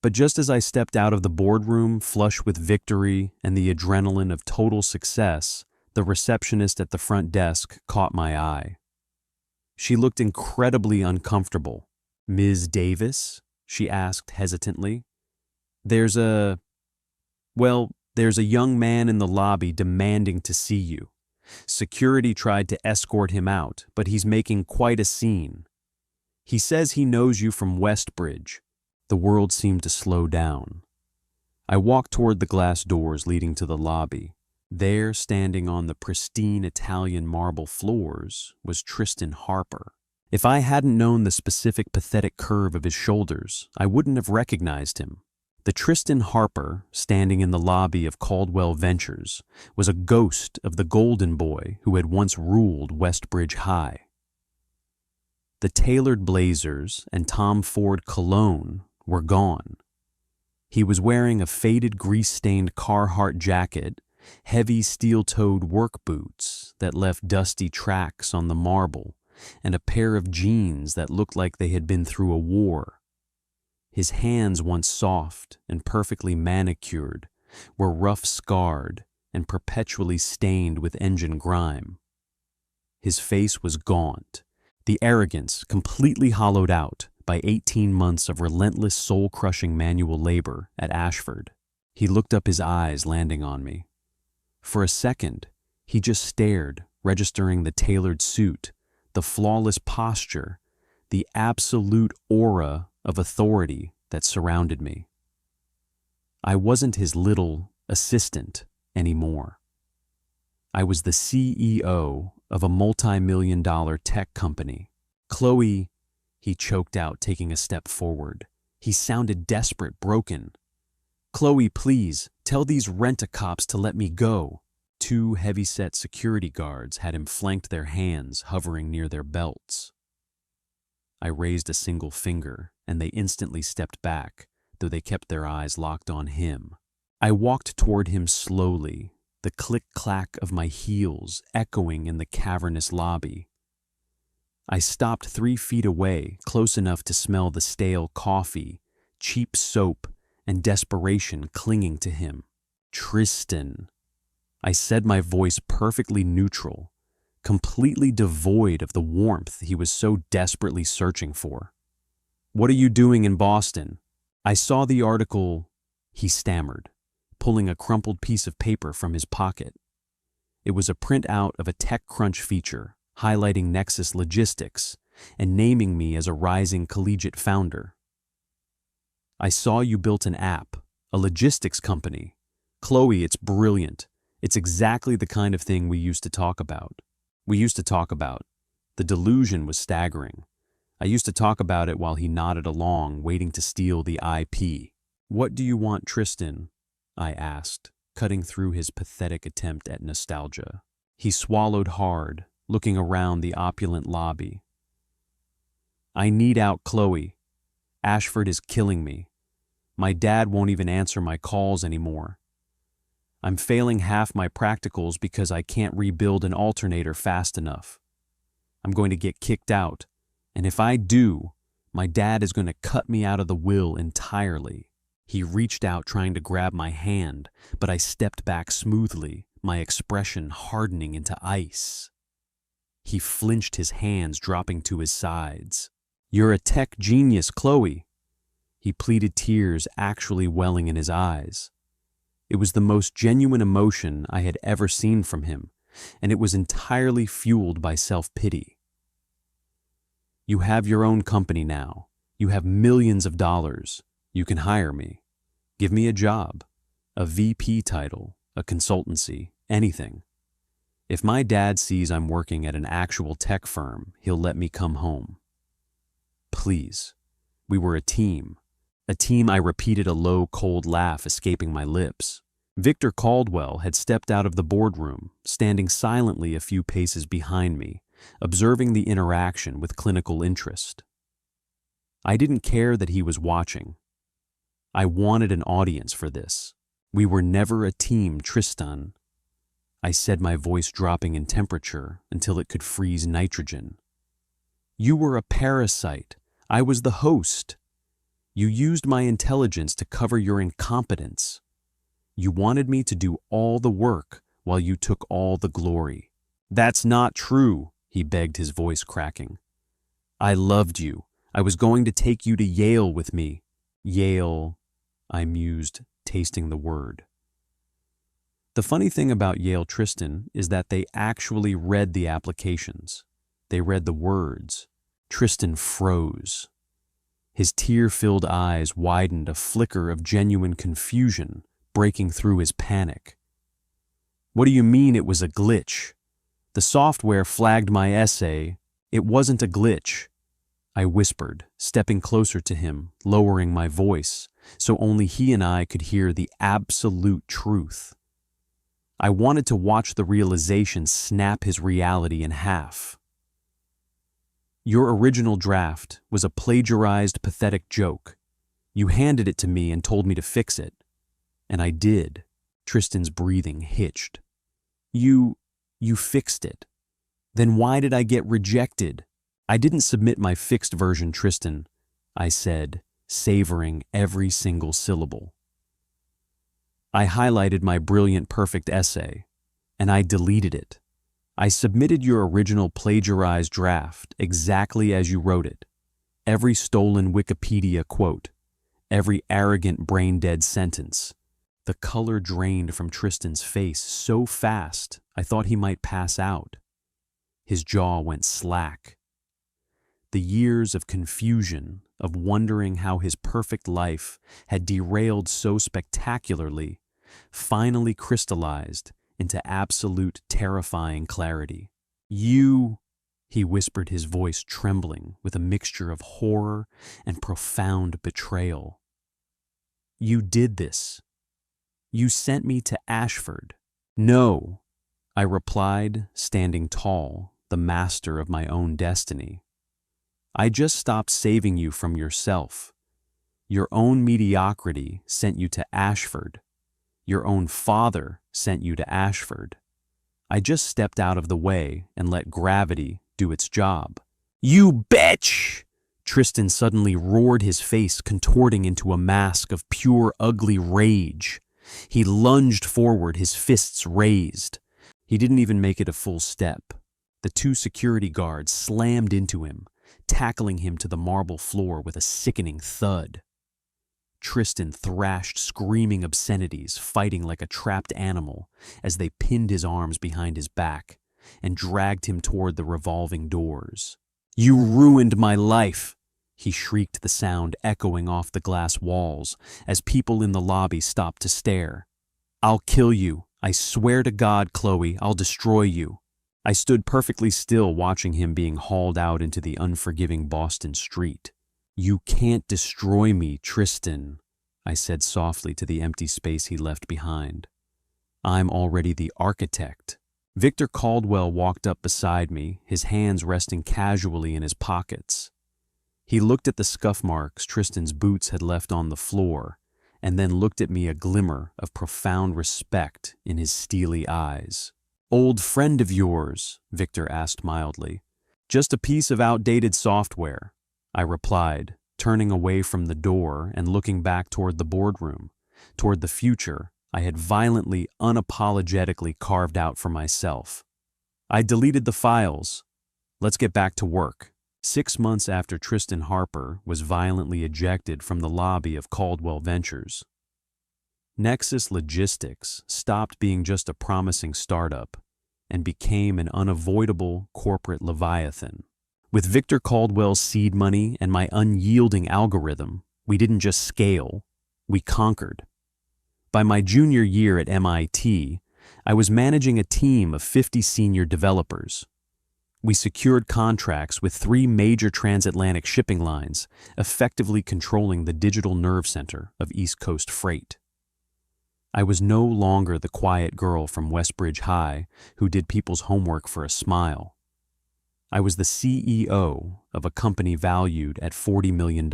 But just as I stepped out of the boardroom, flush with victory and the adrenaline of total success, the receptionist at the front desk caught my eye. She looked incredibly uncomfortable. Ms. Davis? She asked hesitantly. There's a young man in the lobby demanding to see you. Security tried to escort him out, but he's making quite a scene. He says he knows you from Westbridge. The world seemed to slow down. I walked toward the glass doors leading to the lobby. There, standing on the pristine Italian marble floors, was Tristan Harper. If I hadn't known the specific pathetic curve of his shoulders, I wouldn't have recognized him. The Tristan Harper, standing in the lobby of Caldwell Ventures, was a ghost of the golden boy who had once ruled Westbridge High. The tailored blazers and Tom Ford cologne were gone. He was wearing a faded grease-stained Carhartt jacket, heavy steel-toed work boots that left dusty tracks on the marble, and a pair of jeans that looked like they had been through a war. His hands, once soft and perfectly manicured, were rough-scarred and perpetually stained with engine grime. His face was gaunt, the arrogance completely hollowed out by 18 months of relentless soul-crushing manual labor at Ashford. He looked up, his eyes landing on me. For a second, he just stared, registering the tailored suit, the flawless posture, the absolute aura of authority that surrounded me. I wasn't his little assistant anymore. I was the CEO of a multi-million-dollar tech company. Chloe, he choked out, taking a step forward. He sounded desperate, broken. Chloe, please, tell these rent-a-cops to let me go. 2 heavy-set security guards had him flanked, their hands hovering near their belts. I raised a single finger, and they instantly stepped back, though they kept their eyes locked on him. I walked toward him slowly, the click-clack of my heels echoing in the cavernous lobby. I stopped 3 feet away, close enough to smell the stale coffee, cheap soap, and desperation clinging to him. Tristan. I said, my voice perfectly neutral, completely devoid of the warmth he was so desperately searching for. What are you doing in Boston? I saw the article, he stammered, pulling a crumpled piece of paper from his pocket. It was a printout of a TechCrunch feature, highlighting Nexus Logistics and naming me as a rising collegiate founder. I saw you built an app, a logistics company. Chloe, it's brilliant. It's exactly the kind of thing we used to talk about. The delusion was staggering. I used to talk about it while he nodded along, waiting to steal the IP. What do you want, Tristan? I asked, cutting through his pathetic attempt at nostalgia. He swallowed hard, looking around the opulent lobby. I need out Chloe. Ashford is killing me. My dad won't even answer my calls anymore. I'm failing half my practicals because I can't rebuild an alternator fast enough. I'm going to get kicked out, and if I do, my dad is going to cut me out of the will entirely. He reached out trying to grab my hand, but I stepped back smoothly, my expression hardening into ice. He flinched, his hands dropping to his sides. "You're a tech genius, Chloe," he pleaded, tears actually welling in his eyes. It was the most genuine emotion I had ever seen from him, and it was entirely fueled by self-pity. "You have your own company now. You have millions of dollars. You can hire me. Give me a job, a VP title, a consultancy, anything. If my dad sees I'm working at an actual tech firm, he'll let me come home. Please." We were a team. A team, I repeated, a low, cold laugh escaping my lips. Victor Caldwell had stepped out of the boardroom, standing silently a few paces behind me, observing the interaction with clinical interest. I didn't care that he was watching. I wanted an audience for this. We were never a team, Tristan. I said, my voice dropping in temperature until it could freeze nitrogen. You were a parasite. I was the host. You used my intelligence to cover your incompetence. You wanted me to do all the work while you took all the glory. That's not true, he begged, his voice cracking. I loved you. I was going to take you to Yale with me. Yale, I mused, tasting the word. The funny thing about Yale, Tristan, is that they actually read the applications. They read the words. Tristan froze. His tear-filled eyes widened, a flicker of genuine confusion breaking through his panic. What do you mean it was a glitch? The software flagged my essay. It wasn't a glitch, I whispered, stepping closer to him, lowering my voice, so only he and I could hear the absolute truth. I wanted to watch the realization snap his reality in half. Your original draft was a plagiarized, pathetic joke. You handed it to me and told me to fix it. And I did. Tristan's breathing hitched. You fixed it. Then why did I get rejected? I didn't submit my fixed version, Tristan, I said, savoring every single syllable. I highlighted my brilliant, perfect essay, and I deleted it. I submitted your original plagiarized draft exactly as you wrote it. Every stolen Wikipedia quote, every arrogant, brain-dead sentence. The color drained from Tristan's face so fast I thought he might pass out. His jaw went slack. The years of confusion, of wondering how his perfect life had derailed so spectacularly, finally crystallized into absolute terrifying clarity. You, he whispered, his voice trembling with a mixture of horror and profound betrayal. You did this. You sent me to Ashford. No, I replied, standing tall, the master of my own destiny. I just stopped saving you from yourself. Your own mediocrity sent you to Ashford. Your own father sent you to Ashford. I just stepped out of the way and let gravity do its job. You bitch! Tristan suddenly roared, his face contorting into a mask of pure, ugly rage. He lunged forward, his fists raised. He didn't even make it a full step. The two security guards slammed into him, tackling him to the marble floor with a sickening thud. Tristan thrashed, screaming obscenities, fighting like a trapped animal as they pinned his arms behind his back and dragged him toward the revolving doors. You ruined my life, he shrieked, the sound echoing off the glass walls as people in the lobby stopped to stare. I'll kill you. I swear to God, Chloe, I'll destroy you. I stood perfectly still, watching him being hauled out into the unforgiving Boston street. You can't destroy me, Tristan, I said softly to the empty space he left behind. I'm already the architect. Victor Caldwell walked up beside me, his hands resting casually in his pockets. He looked at the scuff marks Tristan's boots had left on the floor and then looked at me, a glimmer of profound respect in his steely eyes. "Old friend of yours?" Victor asked mildly. "Just a piece of outdated software," I replied, turning away from the door and looking back toward the boardroom, toward the future I had violently, unapologetically carved out for myself. I deleted the files. Let's get back to work. 6 months after Tristan Harper was violently ejected from the lobby of Caldwell Ventures, Nexus Logistics stopped being just a promising startup and became an unavoidable corporate leviathan. With Victor Caldwell's seed money and my unyielding algorithm, we didn't just scale, we conquered. By my junior year at MIT, I was managing a team of 50 senior developers. We secured contracts with 3 major transatlantic shipping lines, effectively controlling the digital nerve center of East Coast freight. I was no longer the quiet girl from Westbridge High who did people's homework for a smile. I was the CEO of a company valued at $40 million,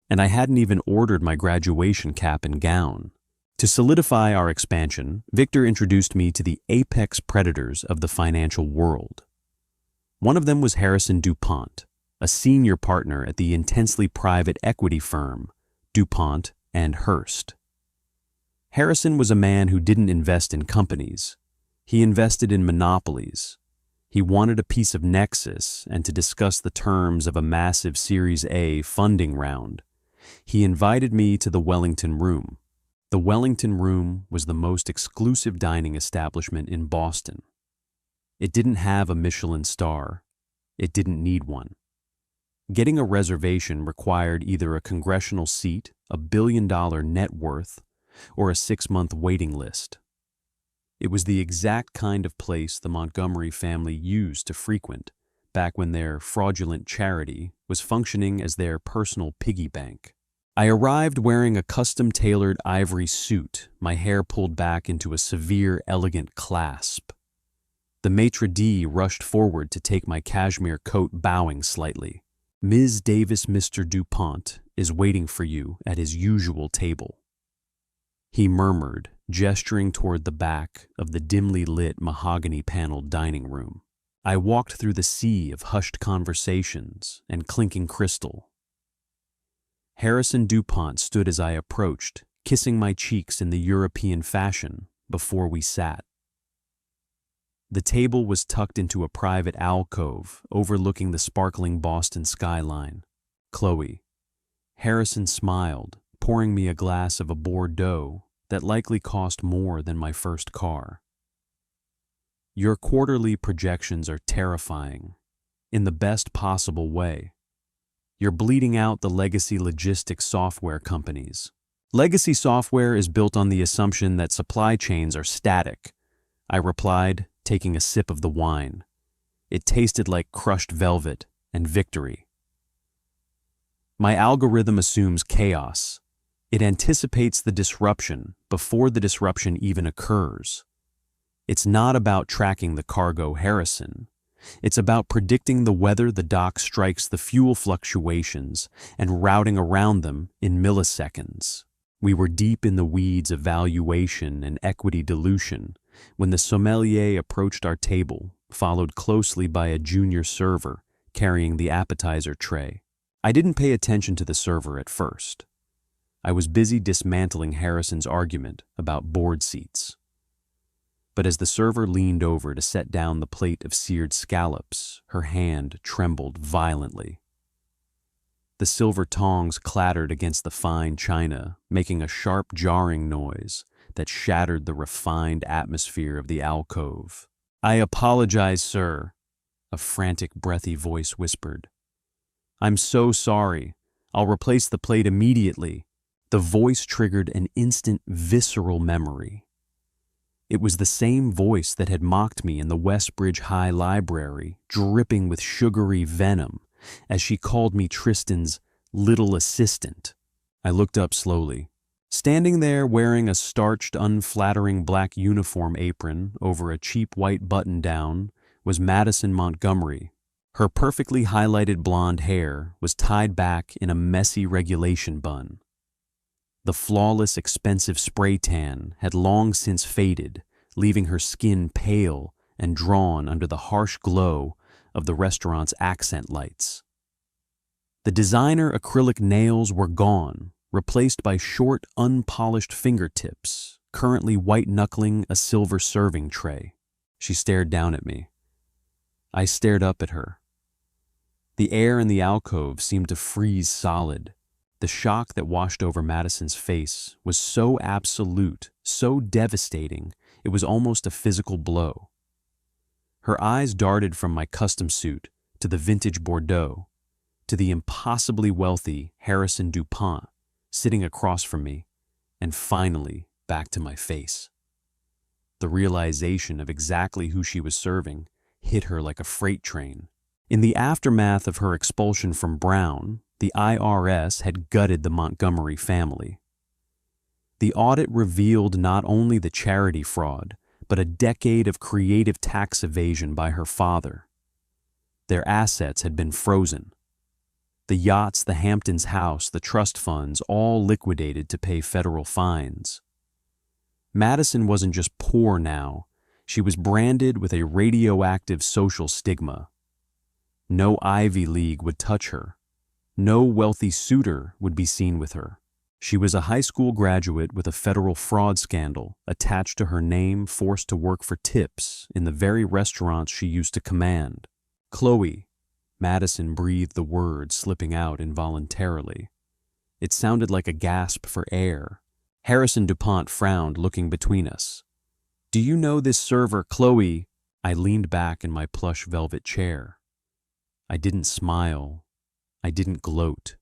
and I hadn't even ordered my graduation cap and gown. To solidify our expansion, Victor introduced me to the apex predators of the financial world. One of them was Harrison DuPont, a senior partner at the intensely private equity firm, DuPont and Hearst. Harrison was a man who didn't invest in companies. He invested in monopolies. He wanted a piece of Nexus, and to discuss the terms of a massive Series A funding round, he invited me to the Wellington Room. The Wellington Room was the most exclusive dining establishment in Boston. It didn't have a Michelin star. It didn't need one. Getting a reservation required either a congressional seat, a billion-dollar net worth, or a 6-month waiting list. It was the exact kind of place the Montgomery family used to frequent back when their fraudulent charity was functioning as their personal piggy bank. I arrived wearing a custom-tailored ivory suit, my hair pulled back into a severe, elegant clasp. The maitre d' rushed forward to take my cashmere coat, bowing slightly. "Ms. Davis, Mr. DuPont is waiting for you at his usual table," he murmured, gesturing toward the back of the dimly lit mahogany-paneled dining room. I walked through the sea of hushed conversations and clinking crystal. Harrison DuPont stood as I approached, kissing my cheeks in the European fashion before we sat. The table was tucked into a private alcove overlooking the sparkling Boston skyline. "Chloe," Harrison smiled, pouring me a glass of a Bordeaux that likely cost more than my first car. "Your quarterly projections are terrifying, in the best possible way. You're bleeding out the legacy logistics software companies. Legacy software is built on the assumption that supply chains are static," I replied, taking a sip of the wine. It tasted like crushed velvet and victory. "My algorithm assumes chaos. It anticipates the disruption before the disruption even occurs. It's not about tracking the cargo, Harrison. It's about predicting the weather the dock strikes, the fuel fluctuations, and routing around them in milliseconds." We were deep in the weeds of valuation and equity dilution when the sommelier approached our table, followed closely by a junior server carrying the appetizer tray. I didn't pay attention to the server at first. I was busy dismantling Harrison's argument about board seats. But as the server leaned over to set down the plate of seared scallops, her hand trembled violently. The silver tongs clattered against the fine china, making a sharp, jarring noise that shattered the refined atmosphere of the alcove. "I apologize, sir," a frantic, breathy voice whispered. "I'm so sorry. I'll replace the plate immediately." The voice triggered an instant, visceral memory. It was the same voice that had mocked me in the Westbridge High Library, dripping with sugary venom, as she called me Tristan's little assistant. I looked up slowly. Standing there wearing a starched, unflattering black uniform apron over a cheap white button-down was Madison Montgomery. Her perfectly highlighted blonde hair was tied back in a messy regulation bun. The flawless, expensive spray tan had long since faded, leaving her skin pale and drawn under the harsh glow of the restaurant's accent lights. The designer acrylic nails were gone, replaced by short, unpolished fingertips, currently white-knuckling a silver serving tray. She stared down at me. I stared up at her. The air in the alcove seemed to freeze solid. The shock that washed over Madison's face was so absolute, so devastating, it was almost a physical blow. Her eyes darted from my custom suit to the vintage Bordeaux, to the impossibly wealthy Harrison DuPont sitting across from me, and finally back to my face. The realization of exactly who she was serving hit her like a freight train. In the aftermath of her expulsion from Brown, the IRS had gutted the Montgomery family. The audit revealed not only the charity fraud, but a decade of creative tax evasion by her father. Their assets had been frozen. The yachts, the Hamptons house, the trust funds, all liquidated to pay federal fines. Madison wasn't just poor now, she was branded with a radioactive social stigma. No Ivy League would touch her. No wealthy suitor would be seen with her. She was a high school graduate with a federal fraud scandal attached to her name, forced to work for tips in the very restaurants she used to command. Chloe. Madison breathed the word slipping out involuntarily. It sounded like a gasp for air. Harrison DuPont frowned, looking between us. "Do you know this server, Chloe?" I leaned back in my plush velvet chair. I didn't smile. I didn't gloat.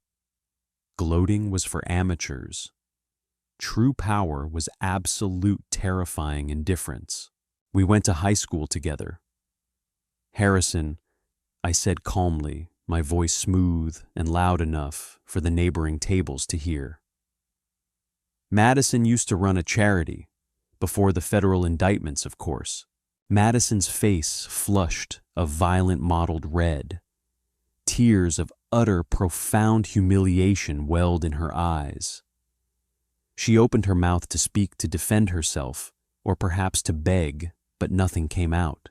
Gloating was for amateurs. True power was absolute terrifying indifference. We went to high school together. "Harrison," I said calmly, my voice smooth and loud enough for the neighboring tables to hear. "Madison used to run a charity, before the federal indictments, of course." Madison's face flushed a violent mottled red. Tears of utter, profound humiliation welled in her eyes. She opened her mouth to speak, to defend herself, or perhaps to beg, but nothing came out.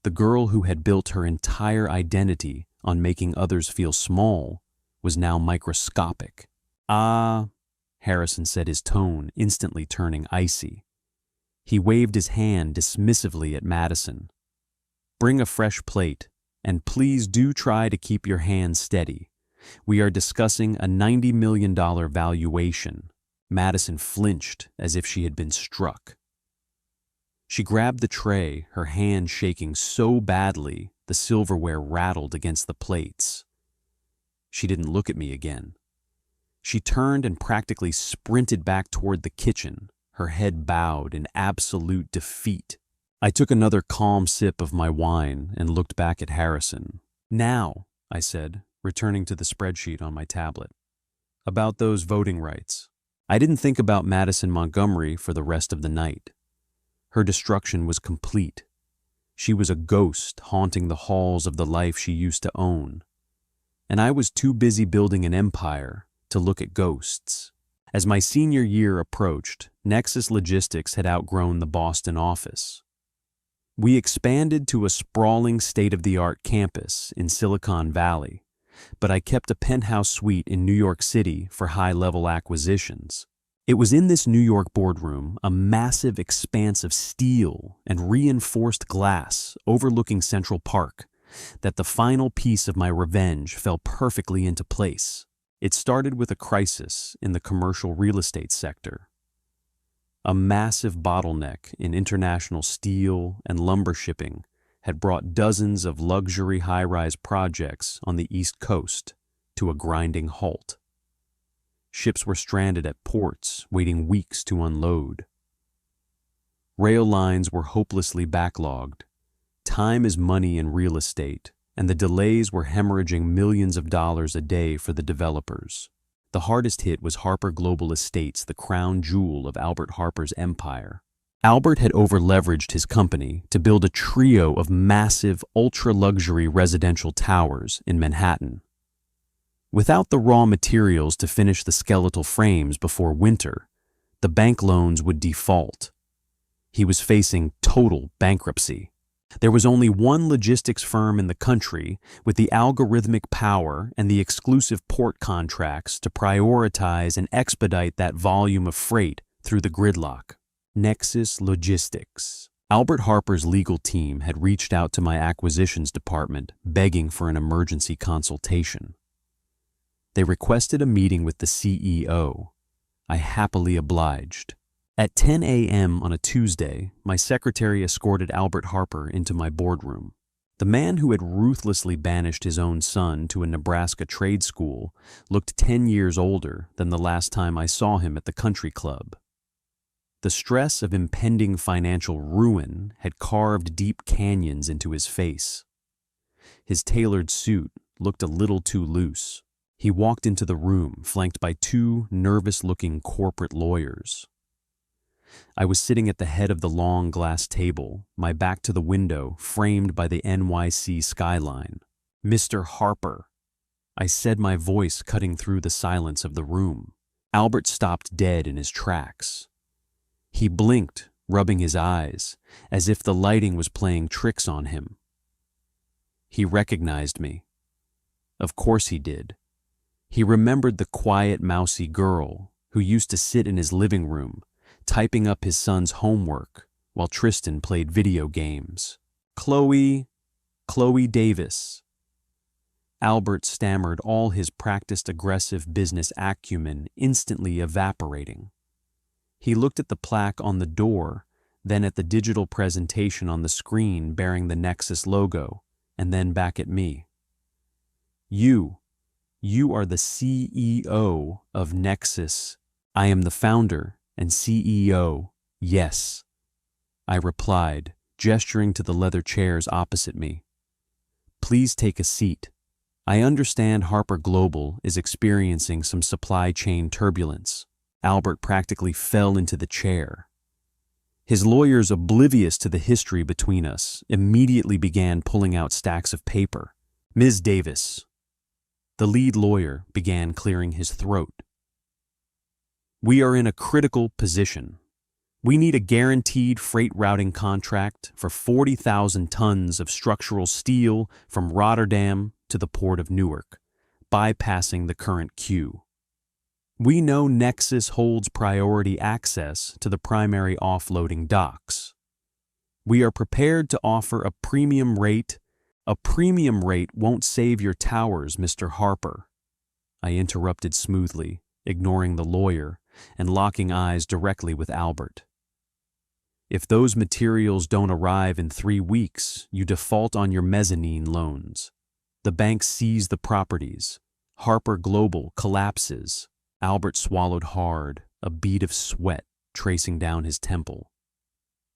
The girl who had built her entire identity on making others feel small was now microscopic. "Ah," Harrison said, his tone instantly turning icy. He waved his hand dismissively at Madison. "Bring a fresh plate, and please do try to keep your hands steady. We are discussing a $90 million valuation." Madison flinched as if she had been struck. She grabbed the tray, her hand shaking so badly the silverware rattled against the plates. She didn't look at me again. She turned and practically sprinted back toward the kitchen, her head bowed in absolute defeat. I took another calm sip of my wine and looked back at Harrison. "Now," I said, returning to the spreadsheet on my tablet, "about those voting rights." I didn't think about Madison Montgomery for the rest of the night. Her destruction was complete. She was a ghost haunting the halls of the life she used to own. And I was too busy building an empire to look at ghosts. As my senior year approached, Nexus Logistics had outgrown the Boston office. We expanded to a sprawling state-of-the-art campus in Silicon Valley, but I kept a penthouse suite in New York City for high-level acquisitions. It was in this New York boardroom, a massive expanse of steel and reinforced glass overlooking Central Park, that the final piece of my revenge fell perfectly into place. It started with a crisis in the commercial real estate sector. A massive bottleneck in international steel and lumber shipping had brought dozens of luxury high-rise projects on the East Coast to a grinding halt. Ships were stranded at ports, waiting weeks to unload. Rail lines were hopelessly backlogged. Time is money in real estate, and the delays were hemorrhaging millions of dollars a day for the developers. The hardest hit was Harper Global Estates, the crown jewel of Albert Harper's empire. Albert had over-leveraged his company to build a trio of massive, ultra-luxury residential towers in Manhattan. Without the raw materials to finish the skeletal frames before winter, the bank loans would default. He was facing total bankruptcy. There was only one logistics firm in the country with the algorithmic power and the exclusive port contracts to prioritize and expedite that volume of freight through the gridlock. Nexus Logistics. Albert Harper's legal team had reached out to my acquisitions department begging for an emergency consultation. They requested a meeting with the CEO. I happily obliged. At 10 a.m. on a Tuesday, my secretary escorted Albert Harper into my boardroom. The man who had ruthlessly banished his own son to a Nebraska trade school looked 10 years older than the last time I saw him at the country club. The stress of impending financial ruin had carved deep canyons into his face. His tailored suit looked a little too loose. He walked into the room flanked by two nervous-looking corporate lawyers. I was sitting at the head of the long glass table, my back to the window framed by the NYC skyline. "Mr. Harper," I said, my voice cutting through the silence of the room. Albert stopped dead in his tracks. He blinked, rubbing his eyes, as if the lighting was playing tricks on him. He recognized me. Of course he did. He remembered the quiet, mousy girl who used to sit in his living room, typing up his son's homework while Tristan played video games. Chloe Davis. Albert stammered, all his practiced aggressive business acumen instantly evaporating. He looked at the plaque on the door, then at the digital presentation on the screen bearing the Nexus logo, and then back at me. You are the CEO of Nexus. I am the founder and CEO, yes, I replied, gesturing to the leather chairs opposite me. Please take a seat. I understand Harper Global is experiencing some supply chain turbulence. Albert practically fell into the chair. His lawyers, oblivious to the history between us, immediately began pulling out stacks of paper. Ms. Davis. The lead lawyer began clearing his throat. We are in a critical position. We need a guaranteed freight routing contract for 40,000 tons of structural steel from Rotterdam to the port of Newark, bypassing the current queue. We know Nexus holds priority access to the primary offloading docks. We are prepared to offer a premium rate. A premium rate won't save your towers, Mr. Harper. I interrupted smoothly, ignoring the lawyer and locking eyes directly with Albert. If those materials don't arrive in 3 weeks, you default on your mezzanine loans. The bank sees the properties. Harper Global collapses. Albert swallowed hard, a bead of sweat tracing down his temple.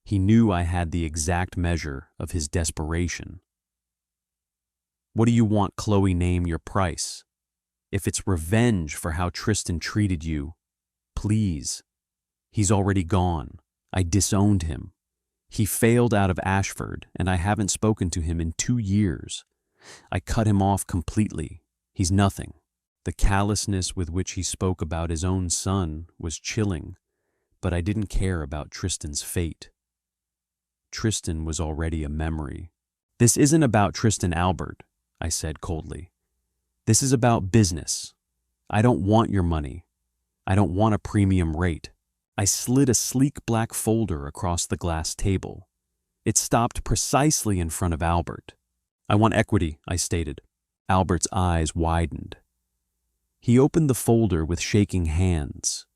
He knew I had the exact measure of his desperation. What do you want, Chloe? Name your price. If it's revenge for how Tristan treated you, please. He's already gone. I disowned him. He failed out of Ashford, and I haven't spoken to him in 2 years. I cut him off completely. He's nothing. The callousness with which he spoke about his own son was chilling, but I didn't care about Tristan's fate. Tristan was already a memory. This isn't about Tristan, Albert, I said coldly. This is about business. I don't want your money. I don't want a premium rate. I slid a sleek black folder across the glass table. It stopped precisely in front of Albert. I want equity, I stated. Albert's eyes widened. He opened the folder with shaking hands.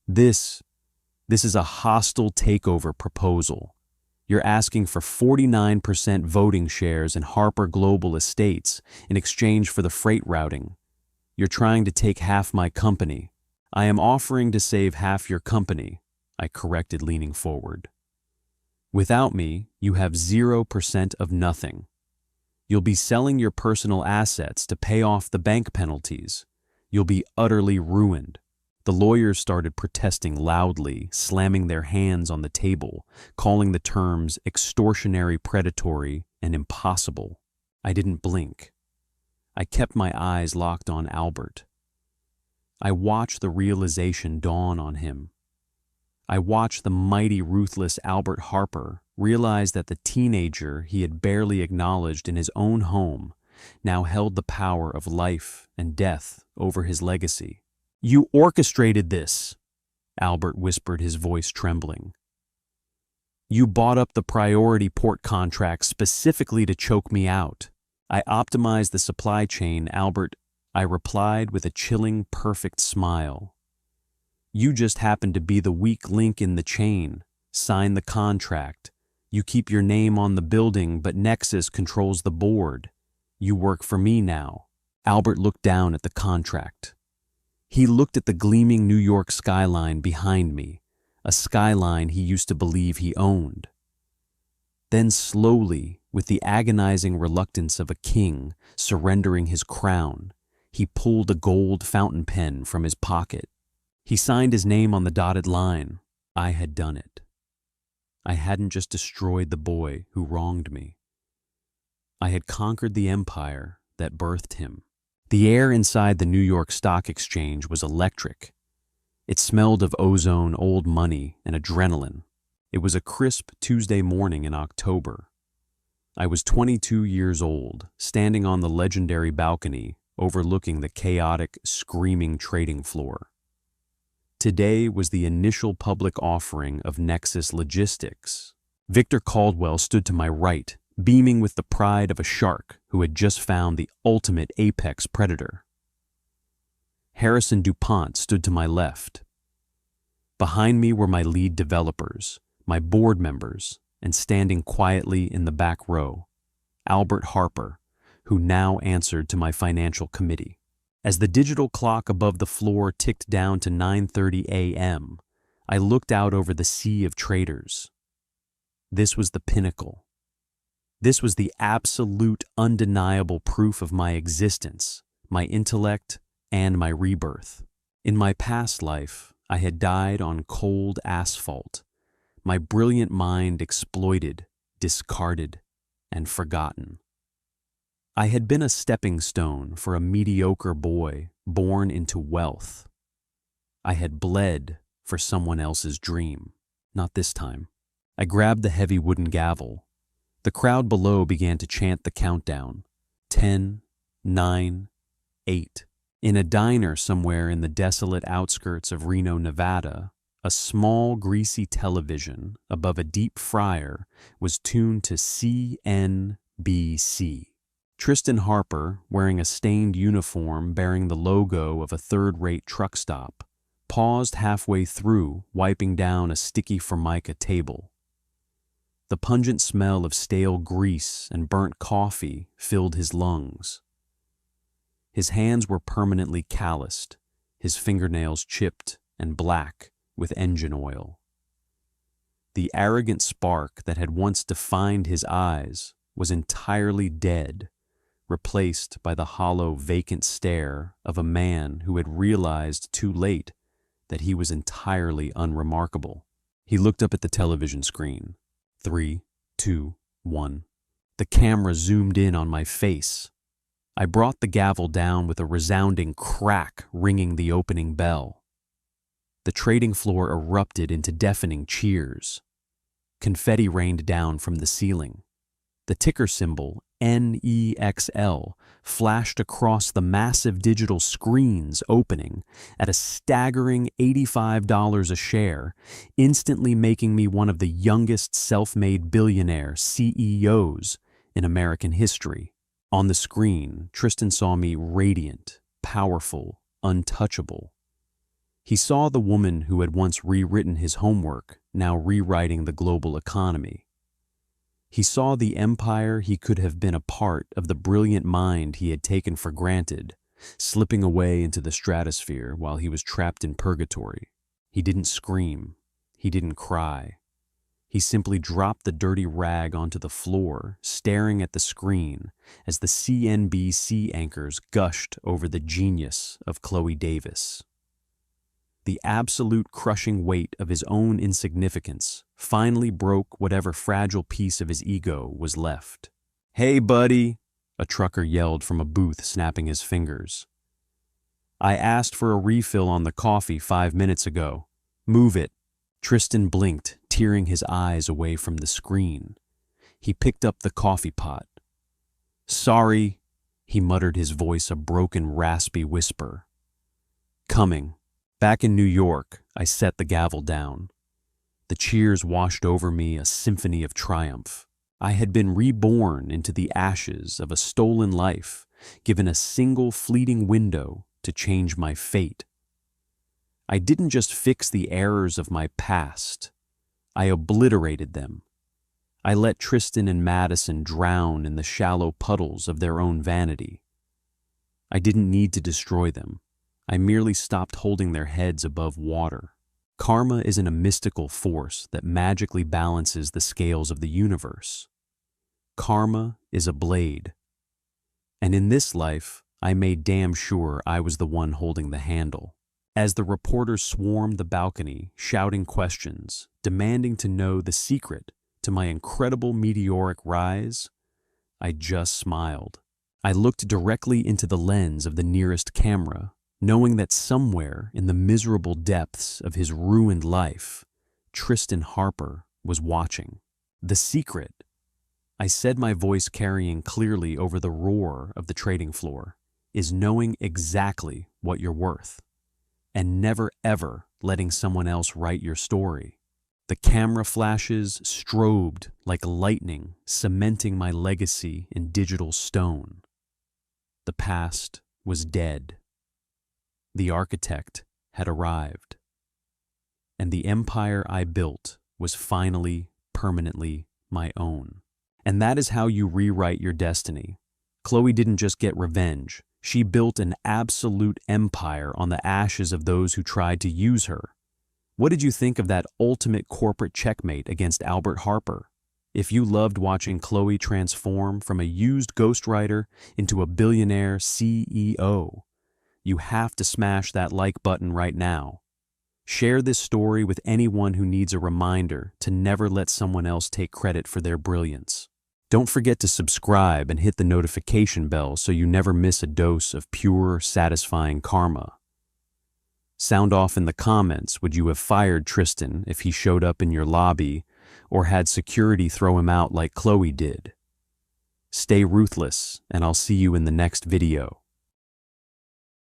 This is a hostile takeover proposal. You're asking for 49% voting shares in Harper Global Estates in exchange for the freight routing. You're trying to take half my company. I am offering to save half your company, I corrected, leaning forward. Without me, you have 0% of nothing. You'll be selling your personal assets to pay off the bank penalties. You'll be utterly ruined. The lawyers started protesting loudly, slamming their hands on the table, calling the terms extortionary, predatory, and impossible. I didn't blink. I kept my eyes locked on Albert. I watched the realization dawn on him. I watched the mighty, ruthless Albert Harper realize that the teenager he had barely acknowledged in his own home now held the power of life and death over his legacy. "You orchestrated this," Albert whispered, his voice trembling. "You bought up the priority port contract specifically to choke me out." "I optimized the supply chain, Albert," I replied with a chilling, perfect smile. "You just happen to be the weak link in the chain. Sign the contract. You keep your name on the building, but Nexus controls the board. You work for me now." Albert looked down at the contract. He looked at the gleaming New York skyline behind me, a skyline he used to believe he owned. Then slowly, with the agonizing reluctance of a king surrendering his crown, he pulled a gold fountain pen from his pocket. He signed his name on the dotted line. I had done it. I hadn't just destroyed the boy who wronged me. I had conquered the empire that birthed him. The air inside the New York Stock Exchange was electric. It smelled of ozone, old money, and adrenaline. It was a crisp Tuesday morning in October. I was 22 years old, standing on the legendary balcony overlooking the chaotic, screaming trading floor. Today was the initial public offering of Nexus Logistics. Victor Caldwell stood to my right, beaming with the pride of a shark who had just found the ultimate apex predator. Harrison DuPont stood to my left. Behind me were my lead developers, my board members, and standing quietly in the back row, Albert Harper, who now answered to my financial committee. As the digital clock above the floor ticked down to 9:30 a.m., I looked out over the sea of traders. This was the pinnacle. This was the absolute, undeniable proof of my existence, my intellect, and my rebirth. In my past life, I had died on cold asphalt, my brilliant mind exploited, discarded, and forgotten. I had been a stepping stone for a mediocre boy born into wealth. I had bled for someone else's dream. Not this time. I grabbed the heavy wooden gavel. The crowd below began to chant the countdown. 10, 9, 8. In a diner somewhere in the desolate outskirts of Reno, Nevada, a small, greasy television above a deep fryer was tuned to CNBC. Tristan Harper, wearing a stained uniform bearing the logo of a third-rate truck stop, paused halfway through, wiping down a sticky Formica table. The pungent smell of stale grease and burnt coffee filled his lungs. His hands were permanently calloused, his fingernails chipped and black with engine oil. The arrogant spark that had once defined his eyes was entirely dead, replaced by the hollow, vacant stare of a man who had realized too late that he was entirely unremarkable. He looked up at the television screen. 3, 2, 1. The camera zoomed in on my face. I brought the gavel down with a resounding crack, ringing the opening bell. The trading floor erupted into deafening cheers. Confetti rained down from the ceiling. The ticker symbol, NEXL, flashed across the massive digital screens opening at a staggering $85 a share, instantly making me one of the youngest self-made billionaire CEOs in American history. On the screen, Tristan saw me radiant, powerful, untouchable. He saw the woman who had once rewritten his homework, now rewriting the global economy. He saw the empire he could have been a part of, the brilliant mind he had taken for granted, slipping away into the stratosphere while he was trapped in purgatory. He didn't scream. He didn't cry. He simply dropped the dirty rag onto the floor, staring at the screen as the CNBC anchors gushed over the genius of Chloe Davis. The absolute crushing weight of his own insignificance finally broke whatever fragile piece of his ego was left. "Hey, buddy," a trucker yelled from a booth, snapping his fingers. I asked for a refill on the coffee 5 minutes ago. Move it. Tristan blinked, tearing his eyes away from the screen. He picked up the coffee pot. Sorry, he muttered, his voice a broken, raspy whisper. Coming. Back in New York, I set the gavel down. The cheers washed over me, a symphony of triumph. I had been reborn into the ashes of a stolen life, given a single fleeting window to change my fate. I didn't just fix the errors of my past. I obliterated them. I let Tristan and Madison drown in the shallow puddles of their own vanity. I didn't need to destroy them. I merely stopped holding their heads above water. Karma isn't a mystical force that magically balances the scales of the universe. Karma is a blade. And in this life, I made damn sure I was the one holding the handle. As the reporters swarmed the balcony, shouting questions, demanding to know the secret to my incredible meteoric rise, I just smiled. I looked directly into the lens of the nearest camera, knowing that somewhere in the miserable depths of his ruined life, Tristan Harper was watching. The secret, I said, my voice carrying clearly over the roar of the trading floor, is knowing exactly what you're worth, and never ever letting someone else write your story. The camera flashes strobed like lightning, cementing my legacy in digital stone. The past was dead. The architect had arrived. And the empire I built was finally, permanently my own. And that is how you rewrite your destiny. Chloe didn't just get revenge. She built an absolute empire on the ashes of those who tried to use her. What did you think of that ultimate corporate checkmate against Albert Harper? If you loved watching Chloe transform from a used ghostwriter into a billionaire CEO, you have to smash that like button right now. Share this story with anyone who needs a reminder to never let someone else take credit for their brilliance. Don't forget to subscribe and hit the notification bell so you never miss a dose of pure, satisfying karma. Sound off in the comments, would you have fired Tristan if he showed up in your lobby, or had security throw him out like Chloe did? Stay ruthless, and I'll see you in the next video.